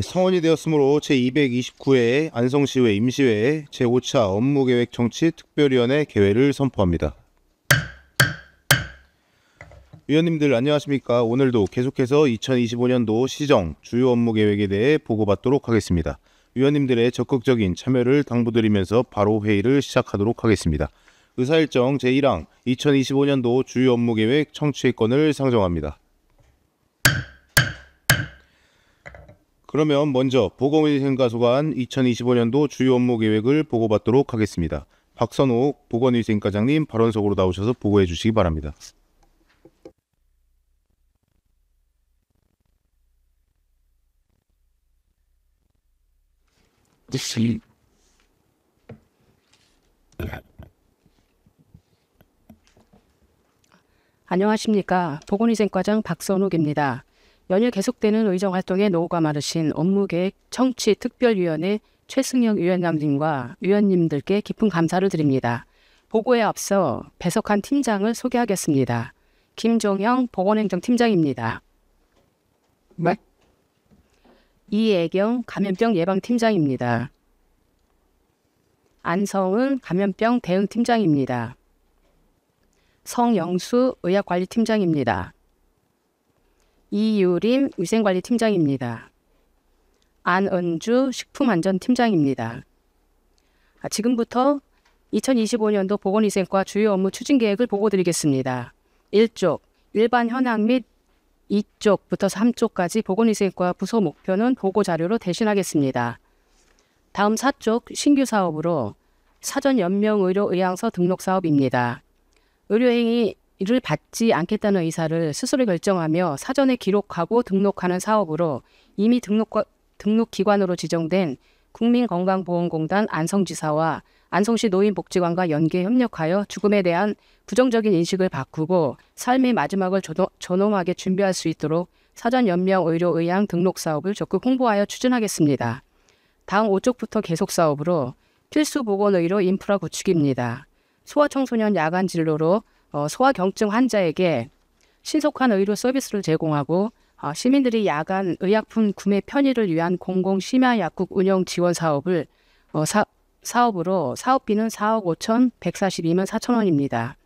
성원이 되었으므로 제229회 안성시의회 임시회에 제5차 업무계획 청취 특별위원회 개회를 선포합니다. 위원님들 안녕하십니까. 오늘도 계속해서 2025년도 시정 주요 업무계획에 대해 보고받도록 하겠습니다. 위원님들의 적극적인 참여를 당부드리면서 바로 회의를 시작하도록 하겠습니다. 의사일정 제1항 2025년도 주요 업무계획 청취건을 상정합니다. 그러면 먼저 보건위생과 소관 2025년도 주요 업무 계획을 보고받도록 하겠습니다. 박선옥 보건위생과장님 발언석으로 나오셔서 보고해 주시기 바랍니다. 안녕하십니까. 보건위생과장 박선옥입니다. 연일 계속되는 의정활동에 노고가 많으신 업무계획 청취특별위원회 최승영 위원장님과 위원님들께 깊은 감사를 드립니다. 보고에 앞서 배석한 팀장을 소개하겠습니다. 김종영 보건행정팀장입니다. 이애경 감염병 예방팀장입니다. 안성은 감염병 대응팀장입니다. 성영수 의학관리팀장입니다. 이유림 위생관리팀장입니다. 안은주 식품안전팀장입니다. 지금부터 2025년도 보건위생과 주요 업무 추진계획을 보고드리겠습니다. 1쪽 일반 현황 및 2쪽부터 3쪽까지 보건위생과 부서 목표는 보고자료로 대신하겠습니다. 다음 4쪽 신규 사업으로 사전연명의료의향서 등록사업입니다. 의료행위를 받지 않겠다는 의사를 스스로 결정하며 사전에 기록하고 등록하는 사업으로 이미 등록기관으로 지정된 국민건강보험공단 안성지사와 안성시 노인복지관과 연계 협력하여 죽음에 대한 부정적인 인식을 바꾸고 삶의 마지막을 존엄하게 준비할 수 있도록 사전연명의료의향 등록사업을 적극 홍보하여 추진하겠습니다. 다음 5쪽부터 계속사업으로 필수보건의료 인프라 구축입니다. 소아청소년 야간 진료로 소아경증 환자에게 신속한 의료 서비스를 제공하고 시민들이 야간 의약품 구매 편의를 위한 공공심야약국 운영 지원 사업을 사업으로 사업비는 4억 5,142만 4천 원입니다.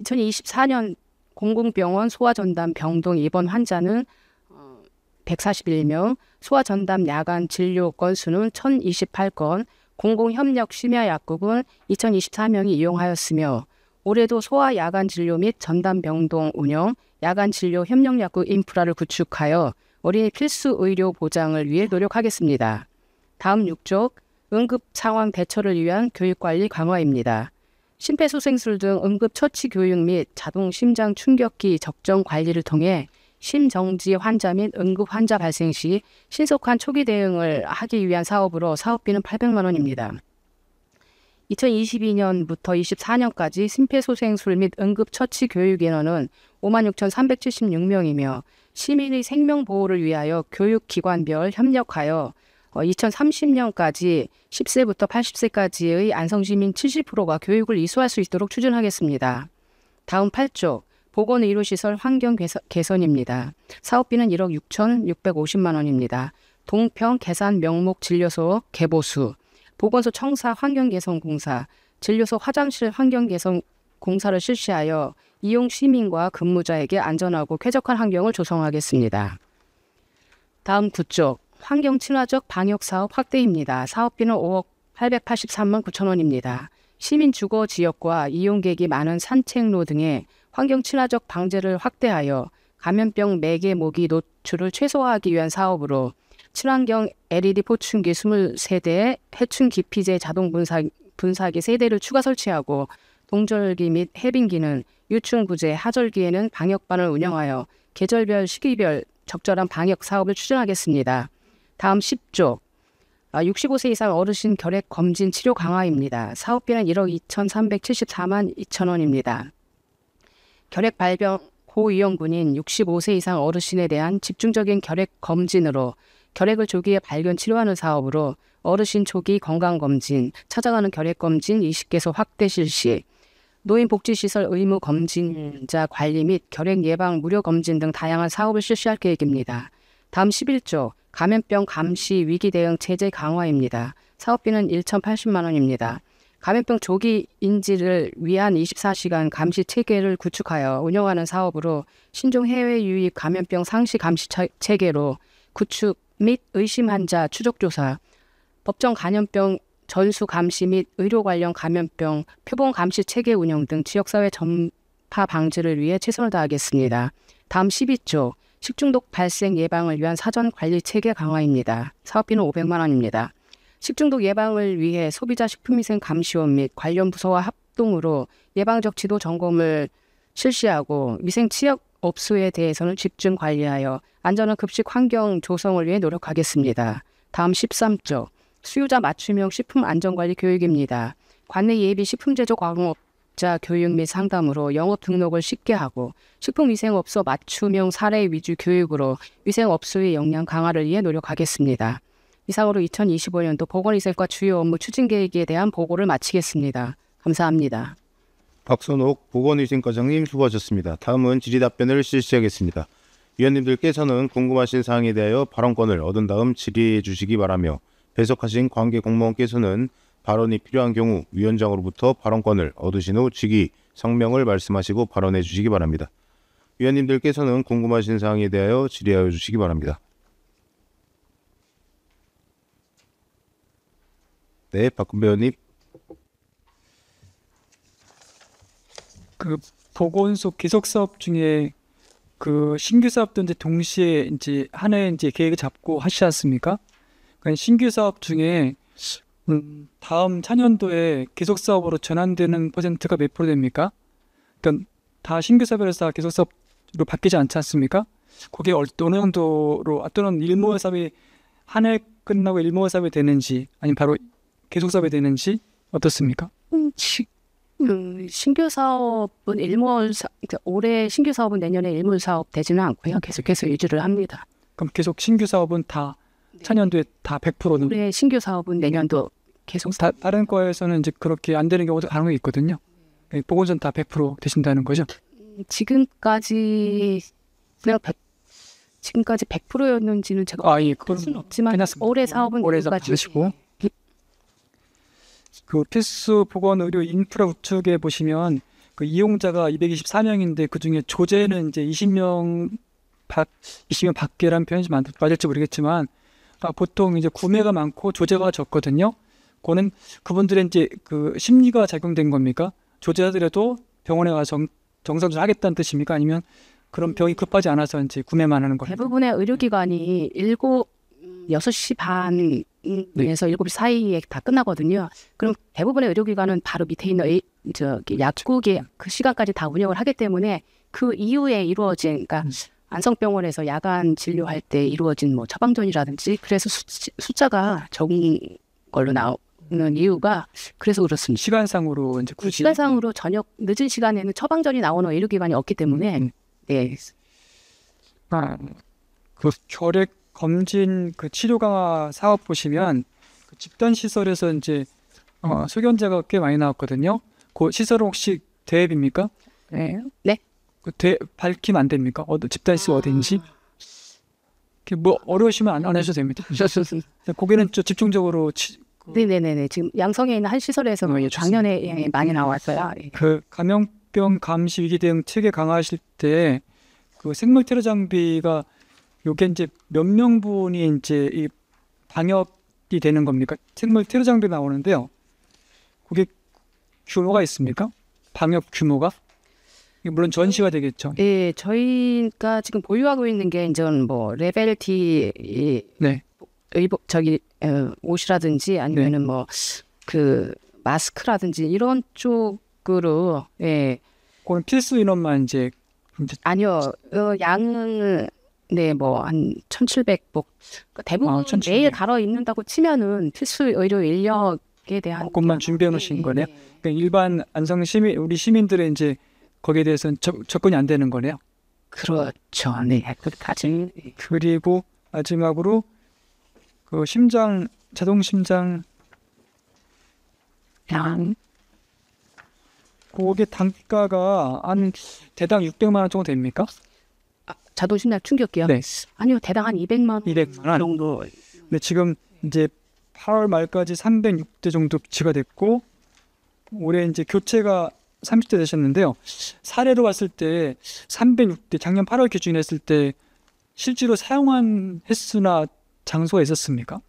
2024년 공공병원 소아전담 병동 입원 환자는 141명, 소아전담 야간 진료 건수는 1,028건, 공공협력 심야약국은 2,024명이 이용하였으며 올해도 소아 야간 진료 및 전담 병동 운영, 야간 진료 협력약국 인프라를 구축하여 어린이 필수 의료 보장을 위해 노력하겠습니다. 다음 6쪽 응급 상황 대처를 위한 교육관리 강화입니다. 심폐소생술 등 응급처치 교육 및 자동 심장 충격기 적정 관리를 통해 심정지 환자 및 응급 환자 발생 시 신속한 초기 대응을 하기 위한 사업으로 사업비는 800만 원입니다. 2022년부터 24년까지 심폐소생술 및 응급처치 교육 인원은 56,376명이며 시민의 생명보호를 위하여 교육기관별 협력하여 2030년까지 10세부터 80세까지의 안성시민 70%가 교육을 이수할 수 있도록 추진하겠습니다. 다음 8쪽 보건의료시설 환경 개선입니다. 사업비는 1억 6,650만 원입니다. 동평 계산 명목 진료소 개보수, 보건소 청사 환경개선공사, 진료소 화장실 환경개선 공사를 실시하여 이용 시민과 근무자에게 안전하고 쾌적한 환경을 조성하겠습니다. 다음 9쪽 환경 친화적 방역사업 확대입니다. 사업비는 5억 883만 9천 원입니다. 시민 주거 지역과 이용객이 많은 산책로 등의 환경 친화적 방제를 확대하여 감염병 매개 모기 노출을 최소화하기 위한 사업으로 친환경 LED 포춘기 23대에 해충 기피제 자동 분사기 3대를 추가 설치하고 동절기 및 해빙기는 유충구제, 하절기에는 방역반을 운영하여 계절별 시기별 적절한 방역 사업을 추진하겠습니다. 다음 10조 65세 이상 어르신 결핵 검진 치료 강화입니다. 사업비는 1억 2,374만 2천 원입니다. 결핵 발병 고위험군인 65세 이상 어르신에 대한 집중적인 결핵 검진으로 결핵을 조기에 발견 치료하는 사업으로 어르신 조기 건강검진, 찾아가는 결핵검진 20개소 확대 실시, 노인복지시설 의무 검진자 관리 및 결핵 예방 무료 검진 등 다양한 사업을 실시할 계획입니다. 다음 11조 감염병 감시 위기 대응 체제 강화입니다. 사업비는 1,080만 원입니다. 감염병 조기 인지를 위한 24시간 감시 체계를 구축하여 운영하는 사업으로 신종 해외 유입 감염병 상시 감시 체계로 구축 및 의심 환자 추적 조사, 법정 감염병 전수 감시 및 의료 관련 감염병 표본 감시 체계 운영 등 지역사회 전파 방지를 위해 최선을 다하겠습니다. 다음 12조 식중독 발생 예방을 위한 사전 관리 체계 강화입니다. 사업비는 500만 원입니다. 식중독 예방을 위해 소비자 식품위생 감시원 및 관련 부서와 합동으로 예방적 지도 점검을 실시하고 위생 취약 업소에 대해서는 집중 관리하여 안전한 급식 환경 조성을 위해 노력하겠습니다. 다음 13조 수요자 맞춤형 식품 안전관리 교육입니다. 관내 예비 식품 제조 광업자 교육 및 상담으로 영업 등록을 쉽게 하고 식품위생업소 맞춤형 사례 위주 교육으로 위생업소의 역량 강화를 위해 노력하겠습니다. 이상으로 2025년도 보건위생과 주요 업무 추진 계획에 대한 보고를 마치겠습니다. 감사합니다. 박선옥 보건위생과장님 수고하셨습니다. 다음은 질의답변을 실시하겠습니다. 위원님들께서는 궁금하신 사항에 대하여 발언권을 얻은 다음 질의해 주시기 바라며 배석하신 관계 공무원께서는 발언이 필요한 경우 위원장으로부터 발언권을 얻으신 후 직위, 성명을 말씀하시고 발언해 주시기 바랍니다. 위원님들께서는 궁금하신 사항에 대하여 질의하여 주시기 바랍니다. 네, 박근배 의원님. 그 보건소 계속 사업 중에 그 신규 사업도 이제 동시에 이제 한 해 이제 계획을 잡고 하시지 않습니까? 그러니까 신규 사업 중에 다음 차년도에 계속 사업으로 전환되는 퍼센트가 몇 프로 됩니까? 그러니까 다 신규 사업에서 다 계속 사업으로 바뀌지 않지 않습니까? 그게 어느 정도로 또는 일몰 사업이 한 해 끝나고 일몰 사업이 되는지 아니면 바로 계속 사업이 되는지 어떻습니까? 신규 사업은 올해 신규 사업은 내년에 일몰 사업 되지는 않고요. 계속해서 유지를 합니다. 그럼 계속 신규 사업은 다 차년도에 다 100%는 올해 신규 사업은 내년도 계속 다른 과에서는 이제 그렇게 안 되는 경우도 간혹 있거든요. 보건소는 다 100% 되신다는 거죠? 지금까지 100%였는지는 제가 예, 알 수는 없지만 해놨습니다. 올해 사업은 올해 지금까지 받으시고 그 필수 보건 의료 인프라 구축에 보시면 그 이용자가 224명인데 그 중에 조제는 이제 20명 밖에란 표현이 맞을지 모르겠지만 보통 이제 구매가 많고 조제가 적거든요. 그거는 그분들의 이제 그 심리가 작용된 겁니까? 조제하더라도 병원에 가서 정상적으로 하겠다는 뜻입니까? 아니면 그런 병이 급하지 않아서 이제 구매만 하는 거예요? 대부분의 의료기관이 6시 반에서 7시 사이에 다 끝나거든요. 그럼 대부분의 의료기관은 바로 밑에 있는 약국에 그 시간까지 다 운영을 하기 때문에 그 이후에 이루어진, 그러니까 안성병원에서 야간 진료할 때 이루어진 뭐 처방전이라든지 그래서 숫자가 적은 걸로 나오는 이유가 그래서 그렇습니다. 시간상으로 이제 굳이 시간상으로 저녁 늦은 시간에는 처방전이 나오는 의료기관이 없기 때문에 네. 그 결핵 검진 그 치료 강화 사업 보시면 그 집단 시설에서 이제 소견자가 꽤 많이 나왔거든요. 그 시설은 혹시 대앱입니까? 네. 그 밝히면 안 됩니까? 집단 시설 어딘지? 뭐 어려우시면 안 하셔도 됩니다. 거기는 좀 집중적으로 네네네. 지금 양성에 있는 한 시설에서 작년에 많이 나왔어요. 그 감염병 감시 위기 대응 체계 강화하실 때 그 생물 테러 장비가 요게 이제 몇 명분이 이제 이 방역이 되는 겁니까? 생물 테러 장비 나오는데요. 그게 규모가 있습니까? 방역 규모가? 물론 전시가 되겠죠. 예, 저희가 지금 보유하고 있는 게 이제 뭐 레벨 T 네. 옷이라든지 아니면은 뭐 그 마스크라든지 이런 쪽으로 그건 필수 인원만 이제 아니요. 양은 네, 뭐 한 1,700. 뭐 대부분 1,700. 매일 갈아 입는다고 치면은 필수 의료 인력에 대한 그것만 준비해 놓으신 거네요. 그러니까 일반 안성 시민 우리 시민들의 이제 거기에 대해서는 접근이 안 되는 거네요. 그렇죠. 네. 끝까지. 그리고 마지막으로 그 자동 심장 그게 단가가 한 대당 600만 원 정도 됩니까? 자동식량 충격기요? 네. 아니요, 대당 한 200만 원 200만 원. 정도. 근데 지금 이제 8월 말까지 306대 정도 비치가 됐고 올해 이제 교체가 30대 되셨는데요. 사례로 봤을 때 306대 작년 8월 기준에 했을 때 실제로 사용한 횟수나 장소가 있었습니까?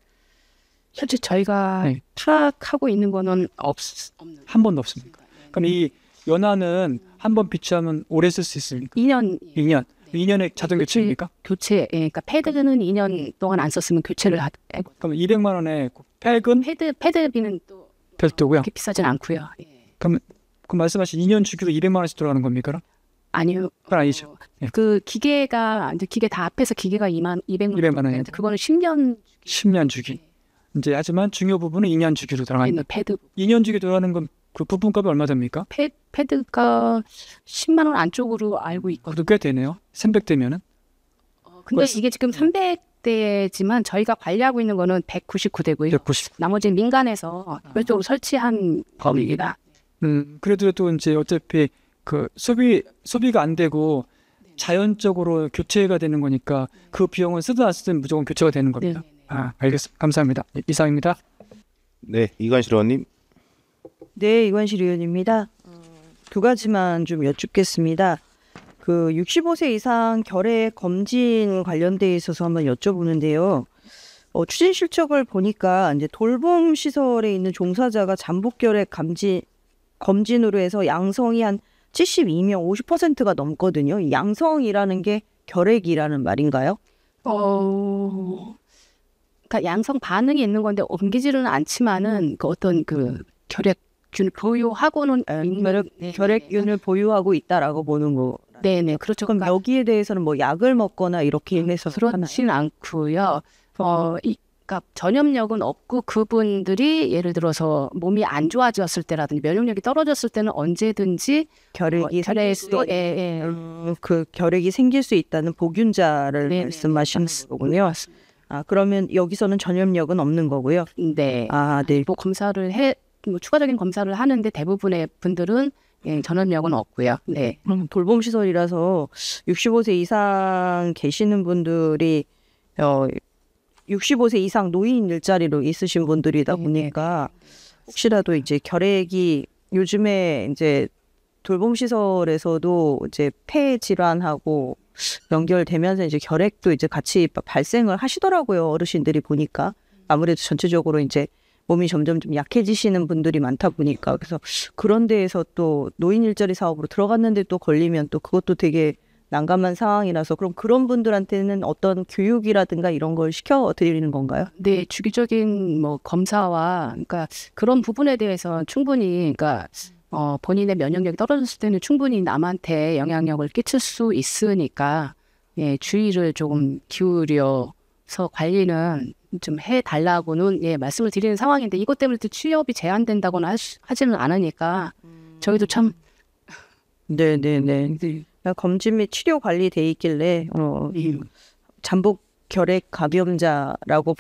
실제 저희가 네. 파악하고 있는 거는 없는. 한 번도 없습니까? 그럼 이 연화는 한 번 비치하면 오래 쓸 수 있습니까? 2년 2년. 2년에 자동 교체입니까? 교체. 예, 그러니까 패드는 2년 동안 안 썼으면 교체를 하고. 그럼 200만 원에 팩은 패드비는 또 별도고요. 그렇게 비싸진 않고요. 예. 그럼 그 말씀하신 2년 주기로 200만 원씩 들어가는 겁니까? 아니요. 그건 아니죠. 예. 그 기계가 이제 기계 다 합해서 기계가 200만 원이에요. 그거는 10년 10년 주기. 이제 하지만 중요 부분은 2년 주기로 들어가는. 있는 패드. 2년 주기 들어가는 건 그 부품값이 얼마 됩니까? 패드가 10만 원 안쪽으로 알고 있거든요. 그것도 꽤 되네요. 300대면은. 근데 이게 지금 300대지만 저희가 관리하고 있는 거는 199대고요. 190. 나머지는 민간에서 별도로 설치한 범위입니다. 그래도 이제 어차피 그 소비가 안 되고 자연적으로 교체가 되는 거니까 그 비용은 쓰든 안 쓰든 무조건 교체가 되는 겁니다. 알겠습니다. 감사합니다. 이상입니다. 네, 이관실 의원님. 네, 이관실 의원입니다. 두 가지만 좀 여쭙겠습니다. 그 65세 이상 결핵 검진 관련돼 있어서 한번 여쭤보는데요. 추진 실적을 보니까 이제 돌봄 시설에 있는 종사자가 잠복 결핵 검진으로 해서 양성이 한 72명, 50%가 넘거든요. 이 양성이라는 게 결핵이라는 말인가요? 그러니까 양성 반응이 있는 건데 옮기지는 않지만은 그 어떤 그 결핵균을 보유하고는 있는 결핵균을 보유하고 있다라고 보는 거. 네네 그렇죠. 그럼 그러니까 여기에 대해서는 뭐 약을 먹거나 이렇게 해서 그렇진 않고요. 그러니까 전염력은 없고 그분들이 예를 들어서 몸이 안 좋아졌을 때라든지 면역력이 떨어졌을 때는 언제든지 결핵이 생길 수 그 결핵이 생길 수 있다는 보균자를 네네. 말씀하시는 거군요. 그러면 여기서는 전염력은 없는 거고요. 네. 네. 뭐 검사를 추가적인 검사를 하는데 대부분의 분들은 전염력은 없고요. 네. 돌봄 시설이라서 65세 이상 계시는 분들이 65세 이상 노인 일자리로 있으신 분들이다 보니까 혹시라도 이제 결핵이 요즘에 이제 돌봄 시설에서도 이제 폐 질환하고 연결되면서 이제 결핵도 이제 같이 발생을 하시더라고요. 어르신들이 보니까 아무래도 전체적으로 이제 몸이 점점 좀 약해지시는 분들이 많다 보니까 그래서 그런 데에서 또 노인 일자리 사업으로 들어갔는데 또 걸리면 또 그것도 되게 난감한 상황이라서 그럼 그런 분들한테는 어떤 교육이라든가 이런 걸 시켜드리는 건가요? 네, 주기적인 뭐 검사와 그러니까 그런 부분에 대해서 충분히 그러니까 본인의 면역력이 떨어졌을 때는 충분히 남한테 영향력을 끼칠 수 있으니까 주의를 조금 기울여서 관리는 좀 해달라고는 말씀을 드리는 상황인데 이것 때문에 또 취업이 제한된다거나 하지는 않으니까 저희도 참 네네네. 검진 및 치료 관리돼 있길래 잠복 결핵 감염자라고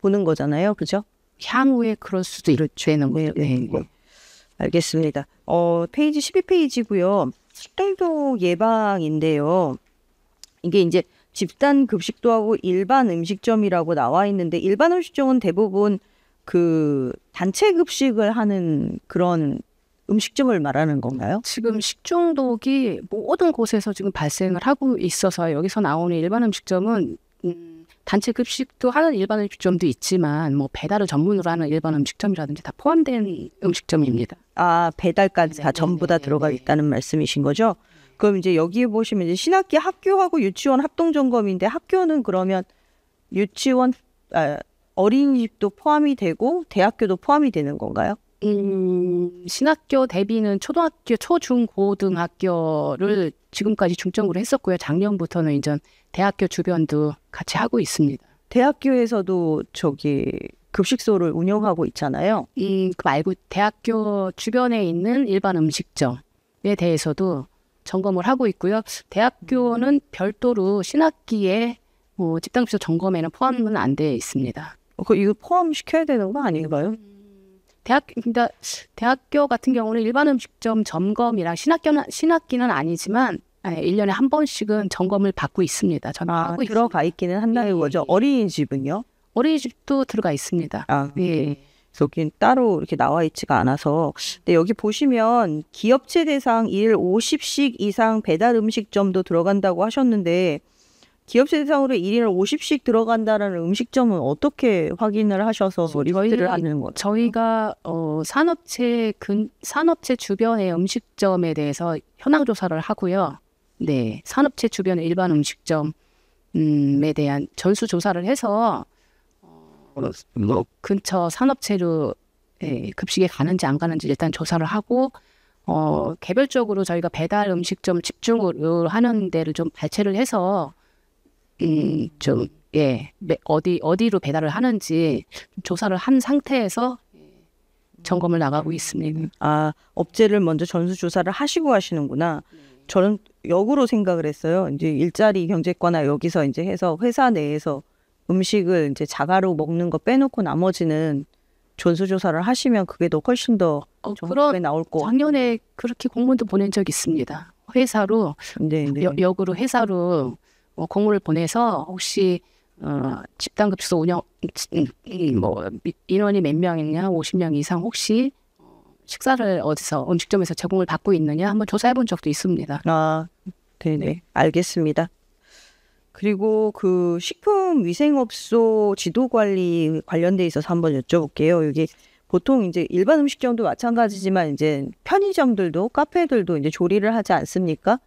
보는 거잖아요, 그죠? 향후에 그럴 수도 있는 거죠. 네. 알겠습니다. 페이지 12페이지고요. 식중독 예방인데요. 이게 이제 집단 급식도 하고 일반 음식점이라고 나와 있는데 일반 음식점은 대부분 그 단체 급식을 하는 그런 음식점을 말하는 건가요? 지금 식중독이 모든 곳에서 지금 발생을 하고 있어서 여기서 나오는 일반 음식점은 단체 급식도 하는 일반 음식점도 있지만 뭐 배달을 전문으로 하는 일반 음식점이라든지 다 포함된 음식점입니다. 배달까지 다 전부 다 들어가 있다는 말씀이신 거죠? 그럼 이제 여기에 보시면 이제 신학기 학교하고 유치원 합동 점검인데 학교는 그러면 유치원 어린이집도 포함이 되고 대학교도 포함이 되는 건가요? 신학교 대비는 초등학교, 초중, 고등학교를 지금까지 중점으로 했었고요. 작년부터는 이제 대학교 주변도 같이 하고 있습니다. 대학교에서도 급식소를 운영하고 있잖아요. 그 말고 대학교 주변에 있는 일반 음식점에 대해서도 점검을 하고 있고요. 대학교는 별도로 신학기에 집단급식 점검에는 포함은 안 돼 있습니다. 이거 포함시켜야 되는 거 아닌가요? 근데 대학교 같은 경우는 일반 음식점 점검이랑 신학기는 아니지만 1년에 한 번씩은 점검을 받고 있습니다. 저는 하고 들어가 있기는 한다는 거죠. 어린이집은요? 어린이집도 들어가 있습니다. 예. 여긴 따로 이렇게 나와 있지가 않아서. 근데 여기 보시면 기업체 대상 일 50식 이상 배달 음식점도 들어간다고 하셨는데 기업체 대상으로 1일 50식 들어간다는 음식점은 어떻게 확인을 하셔서 리스트를 하는 거죠? 저희가 산업체 주변의 음식점에 대해서 현황 조사를 하고요. 네, 산업체 주변의 일반 음식점에 대한 전수 조사를 해서 근처 산업체로 급식에 가는지 안 가는지 일단 조사를 하고 개별적으로 저희가 배달 음식점 집중으로 하는 데를 좀 발췌를 해서 어디로 배달을 하는지 조사를 한 상태에서 점검을 나가고 있습니다. 업체를 먼저 전수 조사를 하시고 하시는구나. 저는 역으로 생각을 했어요. 이제 일자리 경제과나 여기서 이제 해서 회사 내에서 음식을 이제 자가로 먹는 거 빼놓고 나머지는 전수 조사를 하시면 그게 더 훨씬 더 정확하게 나올 거. 작년에 그렇게 공문도 보낸 적 있습니다. 회사로 역으로 회사로 공문을 보내서 혹시 집단급식소 운영 인원이 몇 명이냐 50명 이상 혹시 식사를 어디서 음식점에서 제공을 받고 있느냐 한번 조사해 본 적도 있습니다. 네네. 알겠습니다. 그리고 그 식품위생업소 지도관리 관련돼 있어서 한번 여쭤볼게요. 여기 보통 이제 일반 음식점도 마찬가지지만 이제 편의점들도 카페들도 이제 조리를 하지 않습니까?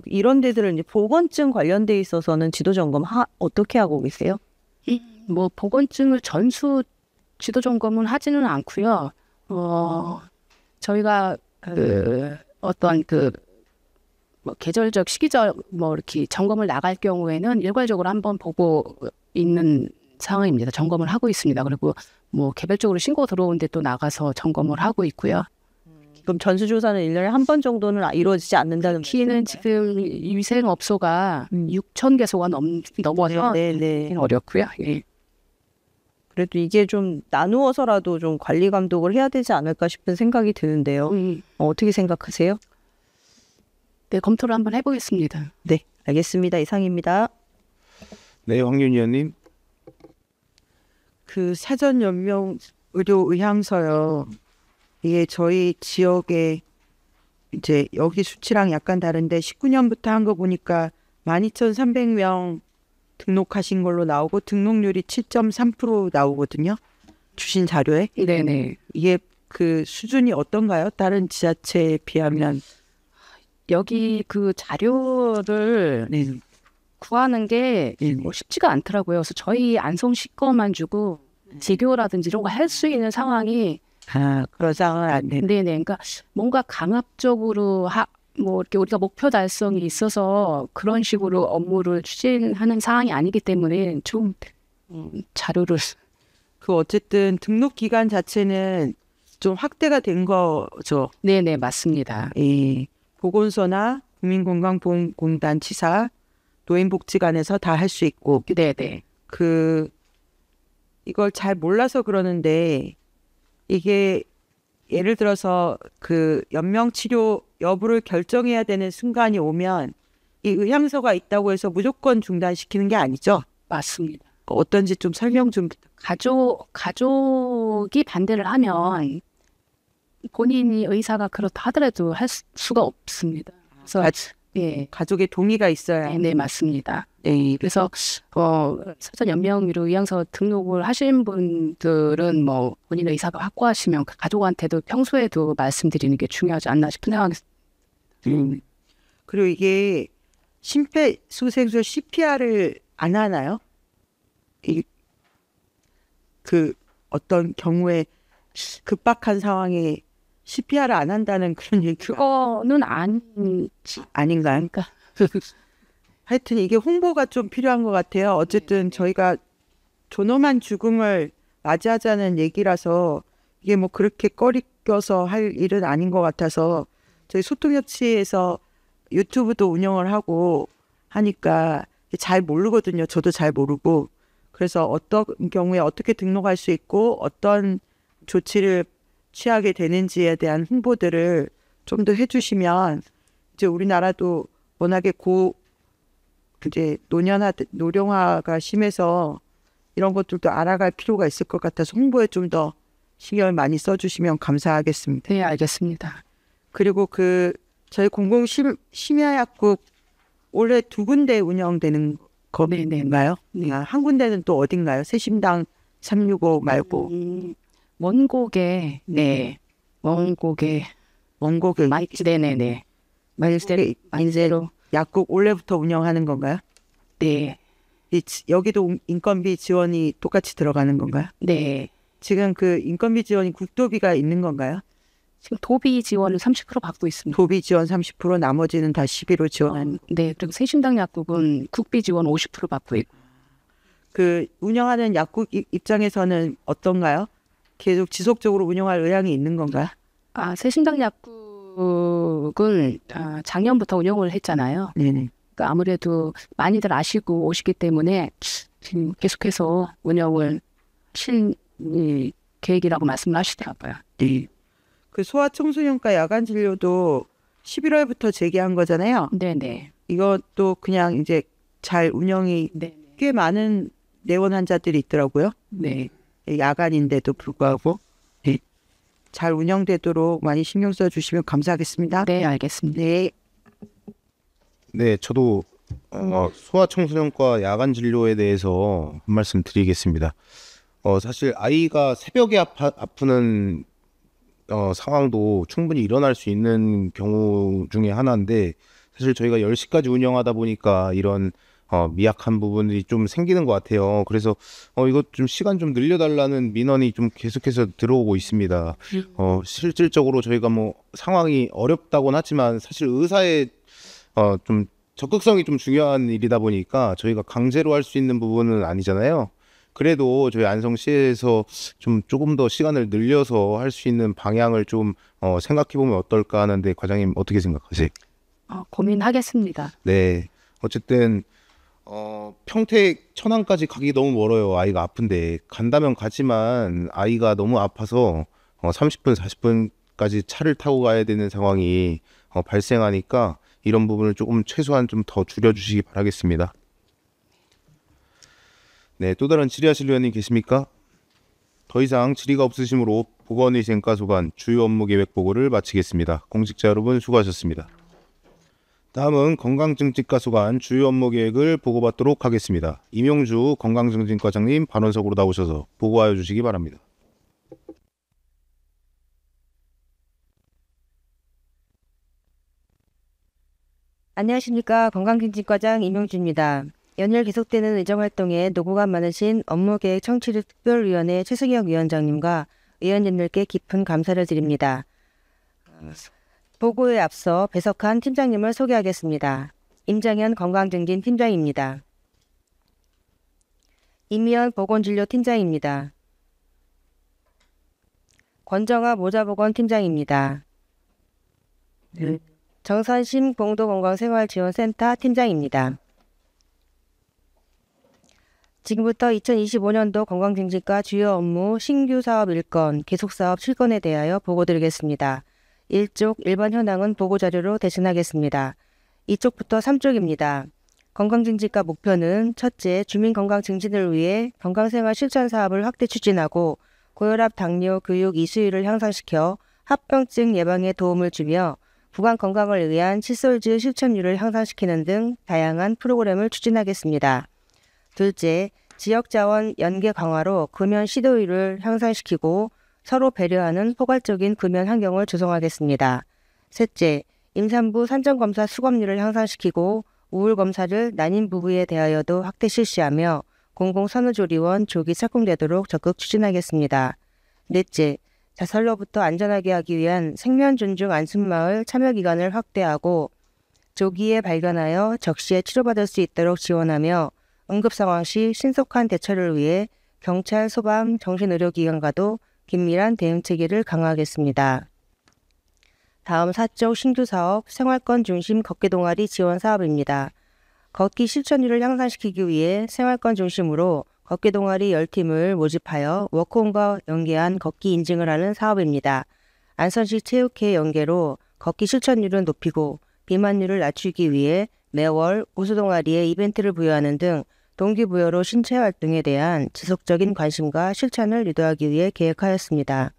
이런 데들은 이제 보건증 관련돼 있어서는 지도 점검 어떻게 하고 계세요? 보건증을 전수 지도 점검은 하지는 않고요. 저희가 어떤 계절적 시기적 이렇게 점검을 나갈 경우에는 일괄적으로 한번 보고 있는 상황입니다. 점검을 하고 있습니다. 그리고 개별적으로 신고 들어오는데 또 나가서 점검을 하고 있고요. 그럼 전수조사는 1년에 한 번 정도는 이루어지지 않는다는 키는 지금 위생업소가 6,000개소가 넘어서 어렵고요. 예. 그래도 이게 좀 나누어서라도 좀 관리 감독을 해야 되지 않을까 싶은 생각이 드는데요. 어떻게 생각하세요? 네, 검토를 한번 해보겠습니다. 네, 알겠습니다. 이상입니다. 네, 황윤 의원님. 그 사전연명 의료 의향서요. 이게 저희 지역에 이제 여기 수치랑 약간 다른데 19년부터 한 거 보니까 12,300명 등록하신 걸로 나오고 등록률이 7.3% 나오거든요. 주신 자료에. 네네. 이게 그 수준이 어떤가요? 다른 지자체에 비하면. 여기 그 자료를 구하는 게 쉽지가 않더라고요. 그래서 저희 안성시 거만 주고 지교라든지 이런 거 할 수 있는 상황이 그런 상황은 안 되네. 네네. 그러니까 뭔가 강압적으로 이렇게 우리가 목표 달성이 있어서 그런 식으로 업무를 추진하는 상황이 아니기 때문에 좀 자료를 그 어쨌든 등록 기간 자체는 좀 확대가 된 거죠. 네네 맞습니다. 예. 보건소나 국민건강보험공단 치사 노인복지관에서 다 할 수 있고. 네네. 이걸 잘 몰라서 그러는데 이게 예를 들어서 그 연명치료 여부를 결정해야 되는 순간이 오면 이 의향서가 있다고 해서 무조건 중단시키는 게 아니죠? 맞습니다. 어떤지 좀 설명 좀. 가족이 반대를 하면 본인이 의사가 그렇다 하더라도 할 수가 없습니다. 그래서 가족의 동의가 있어야. 네 맞습니다. 네. 그래서 사전 연명의료 의향서 등록을 하신 분들은 본인의 의사가 확고하시면 가족한테도 평소에도 말씀드리는 게 중요하지 않나 싶은 생각이 듭니다. 그리고 이게 심폐소생술 CPR을 안 하나요? 그 어떤 경우에 급박한 상황에 CPR을 안 한다는 그런 얘기가. 그거는 아닌가요? 그러니까 하여튼 이게 홍보가 좀 필요한 것 같아요. 어쨌든 저희가 존엄한 죽음을 맞이하자는 얘기라서 이게 그렇게 꺼리껴서 할 일은 아닌 것 같아서 저희 소통협치에서 유튜브도 운영을 하고 하니까 잘 모르거든요. 저도 잘 모르고. 그래서 어떤 경우에 어떻게 등록할 수 있고 어떤 조치를 취하게 되는지에 대한 홍보들을 좀 더 해주시면 이제 우리나라도 워낙에 이제 노령화가 심해서 이런 것들도 알아갈 필요가 있을 것 같아서 홍보에 좀 더 신경을 많이 써주시면 감사하겠습니다. 네, 알겠습니다. 그리고 저희 공공 심야약국 올해 2군데 운영되는 건가요? 네. 한 군데는 또 어딘가요? 새심당 365 말고 원곡에 네, 원곡에 네네네. 말대로 약국 올해부터 운영하는 건가요? 네, 여기도 인건비 지원이 똑같이 들어가는 건가요? 네. 지금 그 인건비 지원이 국도비가 있는 건가요? 지금 도비 지원을 30% 받고 있습니다. 도비 지원 30%, 나머지는 다 시비로 지원하는. 네, 그리고 새심당 약국은 국비 지원 50% 받고 있고. 그 운영하는 약국 입장에서는 어떤가요? 계속 지속적으로 운영할 의향이 있는 건가요? 새심당 약국을 작년부터 운영을 했잖아요. 네네. 그러니까 아무래도 많이들 아시고 오시기 때문에 지금 계속해서 운영을 실 계획이라고 말씀을 하시더라고요. 네. 그 소아청소년과 야간 진료도 11월부터 재개한 거잖아요. 네네. 이것도 그냥 이제 잘 운영이 네. 꽤 많은 내원 환자들이 있더라고요. 네. 야간인데도 불구하고 잘 운영되도록 많이 신경 써주시면 감사하겠습니다. 네, 알겠습니다. 네. 네, 저도 소아청소년과 야간 진료에 대해서 한 말씀 드리겠습니다. 사실 아이가 새벽에 아프는 상황도 충분히 일어날 수 있는 경우 중에 하나인데, 사실 저희가 10시까지 운영하다 보니까 이런 미약한 부분이 좀 생기는 것 같아요. 그래서 이거 좀 시간 좀 늘려달라는 민원이 좀 계속해서 들어오고 있습니다. 실질적으로 저희가 뭐 상황이 어렵다고는 하지만 사실 의사의 좀 적극성이 좀 중요한 일이다 보니까 저희가 강제로 할 수 있는 부분은 아니잖아요. 그래도 저희 안성시에서 조금 더 시간을 늘려서 할 수 있는 방향을 좀 생각해 보면 어떨까 하는데, 과장님 어떻게 생각하세요? 고민하겠습니다. 네, 어쨌든 평택 천안까지 가기 너무 멀어요. 아이가 아픈데 간다면 가지만 아이가 너무 아파서 30분 40분까지 차를 타고 가야 되는 상황이 발생하니까 이런 부분을 조금 최소한 좀 더 줄여주시기 바라겠습니다. 네, 또 다른 질의하실 의원님 계십니까? 더 이상 질의가 없으시므로 보건위생과 소관 주요 업무 계획 보고를 마치겠습니다. 공직자 여러분 수고하셨습니다. 다음은 건강증진과 소관 주요 업무 계획을 보고받도록 하겠습니다. 임용주 건강증진과장님 반원석으로 나오셔서 보고하여 주시기 바랍니다. 안녕하십니까. 건강증진과장 임용주입니다. 연일 계속되는 의정활동에 노고가 많으신 업무계획 청취를 특별위원회 최승혁 위원장님과 의원님들께 깊은 감사를 드립니다. 보고에 앞서 배석한 팀장님을 소개하겠습니다. 임장현 건강증진 팀장입니다. 임미연 보건진료 팀장입니다. 권정아 모자보건 팀장입니다. 정선심 공도건강생활지원센터 팀장입니다. 지금부터 2025년도 건강증진과 주요 업무 신규 사업 1건, 계속사업 7건에 대하여 보고드리겠습니다. 1쪽 1번 현황은 보고자료로 대신하겠습니다. 2쪽부터 3쪽입니다. 건강증진과 목표는 첫째, 주민건강 증진을 위해 건강생활 실천 사업을 확대 추진하고 고혈압, 당뇨, 교육 이수율을 향상시켜 합병증 예방에 도움을 주며 구강 건강을 위한 칫솔즈 실천율을 향상시키는 등 다양한 프로그램을 추진하겠습니다. 둘째, 지역자원 연계 강화로 금연 시도율을 향상시키고 서로 배려하는 포괄적인 금연 환경을 조성하겠습니다. 셋째, 임산부 산정검사 수검률을 향상시키고 우울검사를 난임 부부에 대하여도 확대 실시하며 공공산후조리원 조기 착공되도록 적극 추진하겠습니다. 넷째, 자살로부터 안전하게 하기 위한 생명존중 안심마을 참여기간을 확대하고 조기에 발견하여 적시에 치료받을 수 있도록 지원하며 응급상황 시 신속한 대처를 위해 경찰, 소방, 정신의료기관과도 긴밀한 대응체계를 강화하겠습니다. 다음 4쪽 신규 사업 생활권 중심 걷기 동아리 지원 사업입니다. 걷기 실천율을 향상시키기 위해 생활권 중심으로 걷기 동아리 10팀을 모집하여 워크홈과 연계한 걷기 인증을 하는 사업입니다. 안선시 체육회 연계로 걷기 실천율을 높이고 비만율을 낮추기 위해 매월 우수동아리에 이벤트를 부여하는 등 동기부여로 신체 활동에 대한 지속적인 관심과 실천을 유도하기 위해 계획하였습니다.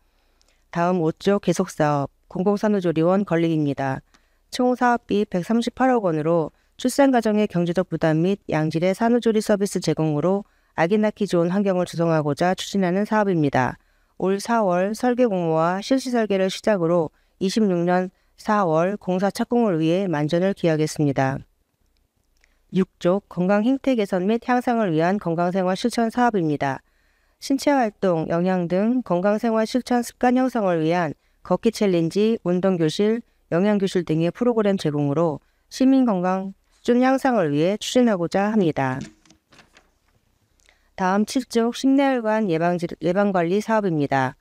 다음 5조 계속사업 공공산후조리원 건립입니다. 총 사업비 138억 원으로 출산가정의 경제적 부담 및 양질의 산후조리 서비스 제공으로 아기 낳기 좋은 환경을 조성하고자 추진하는 사업입니다. 올 4월 설계 공모와 실시 설계를 시작으로 26년 4월 공사 착공을 위해 만전을 기하겠습니다. 6조 건강 행태 개선 및 향상을 위한 건강생활 실천 사업입니다. 신체활동, 영양 등 건강생활 실천 습관 형성을 위한 걷기 챌린지, 운동교실, 영양교실 등의 프로그램 제공으로 시민 건강 수준 향상을 위해 추진하고자 합니다. 다음 7조 심내혈관 예방관리 사업입니다.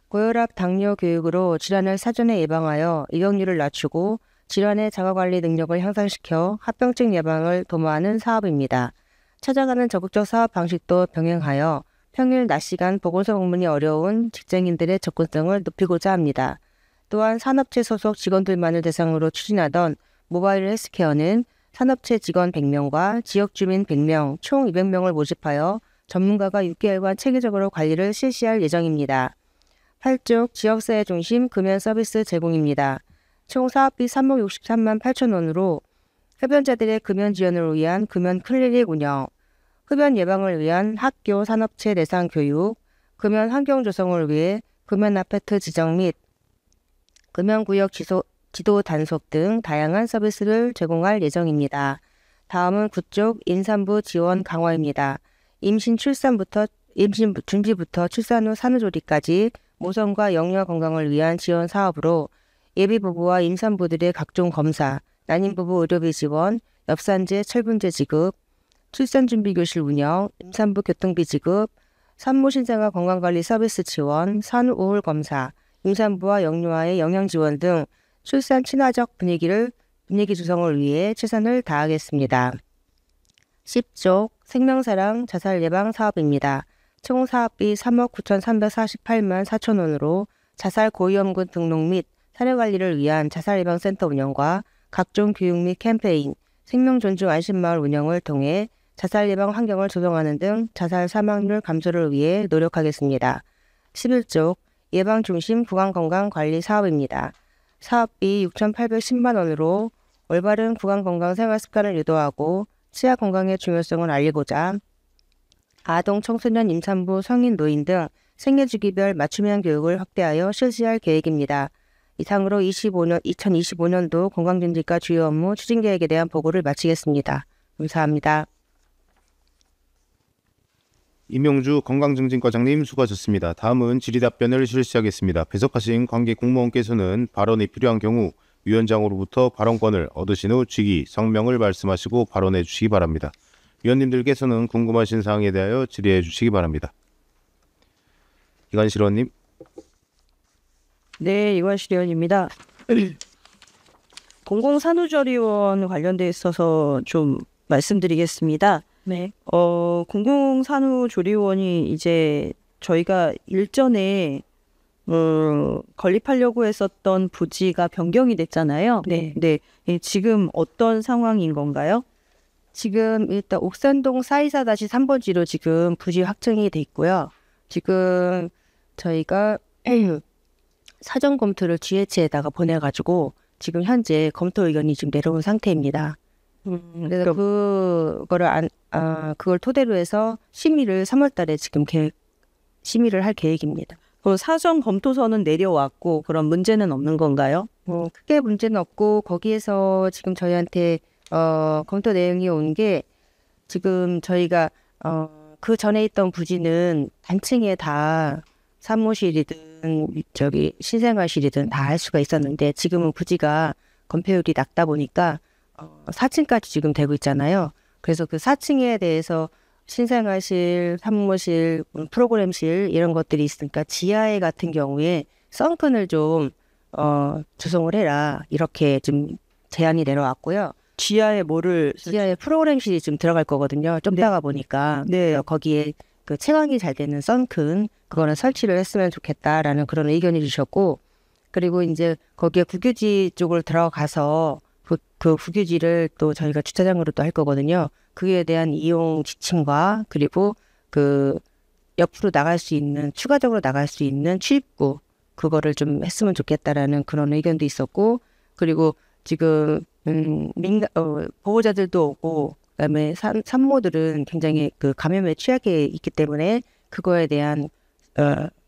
고혈압, 당뇨 교육으로 질환을 사전에 예방하여 입원율을 낮추고 질환의 자가관리 능력을 향상시켜 합병증 예방을 도모하는 사업입니다. 찾아가는 적극적 사업 방식도 병행하여 평일 낮 시간 보건소 방문이 어려운 직장인들의 접근성을 높이고자 합니다. 또한 산업체 소속 직원들만을 대상으로 추진하던 모바일 헬스케어는 산업체 직원 100명과 지역주민 100명, 총 200명을 모집하여 전문가가 6개월간 체계적으로 관리를 실시할 예정입니다. 8조 지역사회 중심 금연 서비스 제공입니다. 총 사업비 3억 63만 8천 원으로 흡연자들의 금연 지원을 위한 금연 클리닉 운영, 흡연 예방을 위한 학교 산업체 대상 교육, 금연 환경 조성을 위해 금연 아파트 지정 및 금연구역 지도 단속 등 다양한 서비스를 제공할 예정입니다. 다음은 9쪽 임산부 지원 강화입니다. 임신 준비부터 출산 후 산후조리까지 모성과 영유아 건강을 위한 지원 사업으로 예비부부와 임산부들의 각종 검사, 난임부부 의료비 지원, 엽산제, 철분제 지급, 출산준비교실 운영, 임산부 교통비 지급, 산모신생아 건강관리 서비스 지원, 산후 우울 검사, 임산부와 영유아의 영양 지원 등 출산 친화적 분위기 조성을 위해 최선을 다하겠습니다. 10조 생명사랑 자살 예방 사업입니다. 총 사업비 3억 9,348만 4천 원으로 자살 고위험군 등록 및 사례관리를 위한 자살예방센터 운영과 각종 교육 및 캠페인, 생명존중 안심마을 운영을 통해 자살예방 환경을 조성하는 등 자살 사망률 감소를 위해 노력하겠습니다. 11조 예방중심 구강건강관리 사업입니다. 사업비 6,810만 원으로 올바른 구강건강 생활습관을 유도하고 치아 건강의 중요성을 알리고자 아동, 청소년, 임산부, 성인, 노인 등 생애주기별 맞춤형 교육을 확대하여 실시할 계획입니다. 이상으로 2025년도 건강증진과 주요 업무 추진 계획에 대한 보고를 마치겠습니다. 감사합니다. 임용주 건강증진과장님 수고하셨습니다. 다음은 질의답변을 실시하겠습니다. 배석하신 관계 공무원께서는 발언이 필요한 경우 위원장으로부터 발언권을 얻으신 후 직위, 성명을 말씀하시고 발언해 주시기 바랍니다. 위원님들께서는 궁금하신 사항에 대하여 질의해 주시기 바랍니다. 이관실 의원님. 네, 이관실 의원입니다. 공공산후조리원 관련돼 있어서 좀 말씀드리겠습니다. 네. 공공산후조리원이 이제 저희가 일전에 건립하려고 했었던 부지가 변경이 됐잖아요. 네. 네. 지금 어떤 상황인 건가요? 지금 일단 옥산동 424-3번지로 지금 부지 확정이 돼 있고요. 지금 저희가 사전 검토를 GH에다가 보내가지고 지금 현재 검토 의견이 지금 내려온 상태입니다. 그래서 그걸 토대로 해서 심의를 3월달에 지금 심의를 할 계획입니다. 그 사전 검토서는 내려왔고 그런 문제는 없는 건가요? 크게 문제는 없고 거기에서 지금 저희한테 검토 내용이 온 게 지금 저희가 그 전에 있던 부지는 단층에 다 사무실이든 신생아실이든 다 할 수가 있었는데 지금은 부지가 건폐율이 낮다 보니까 4층까지 지금 되고 있잖아요. 그래서 그 4층에 대해서 신생아실, 산모실, 프로그램실 이런 것들이 있으니까 지하에 같은 경우에 썬큰을 좀 조성을 해라 이렇게 좀 제안이 내려왔고요. 지하에 지하에 프로그램실이 좀 들어갈 거거든요. 좁다가 보니까 네. 거기에 그 채광이 잘 되는 선큰 그거는 설치를 했으면 좋겠다라는 그런 의견이 주셨고, 그리고 이제 거기에 국유지 쪽을 들어가서 그 국유지를 또 저희가 주차장으로 또 할 거거든요. 그에 대한 이용 지침과 그리고 그 옆으로 나갈 수 있는, 추가적으로 나갈 수 있는 출입구 그거를 좀 했으면 좋겠다라는 그런 의견도 있었고, 그리고 지금 보호자들도 오고 그다음에 산모들은 굉장히 그 감염에 취약해 있기 때문에 그거에 대한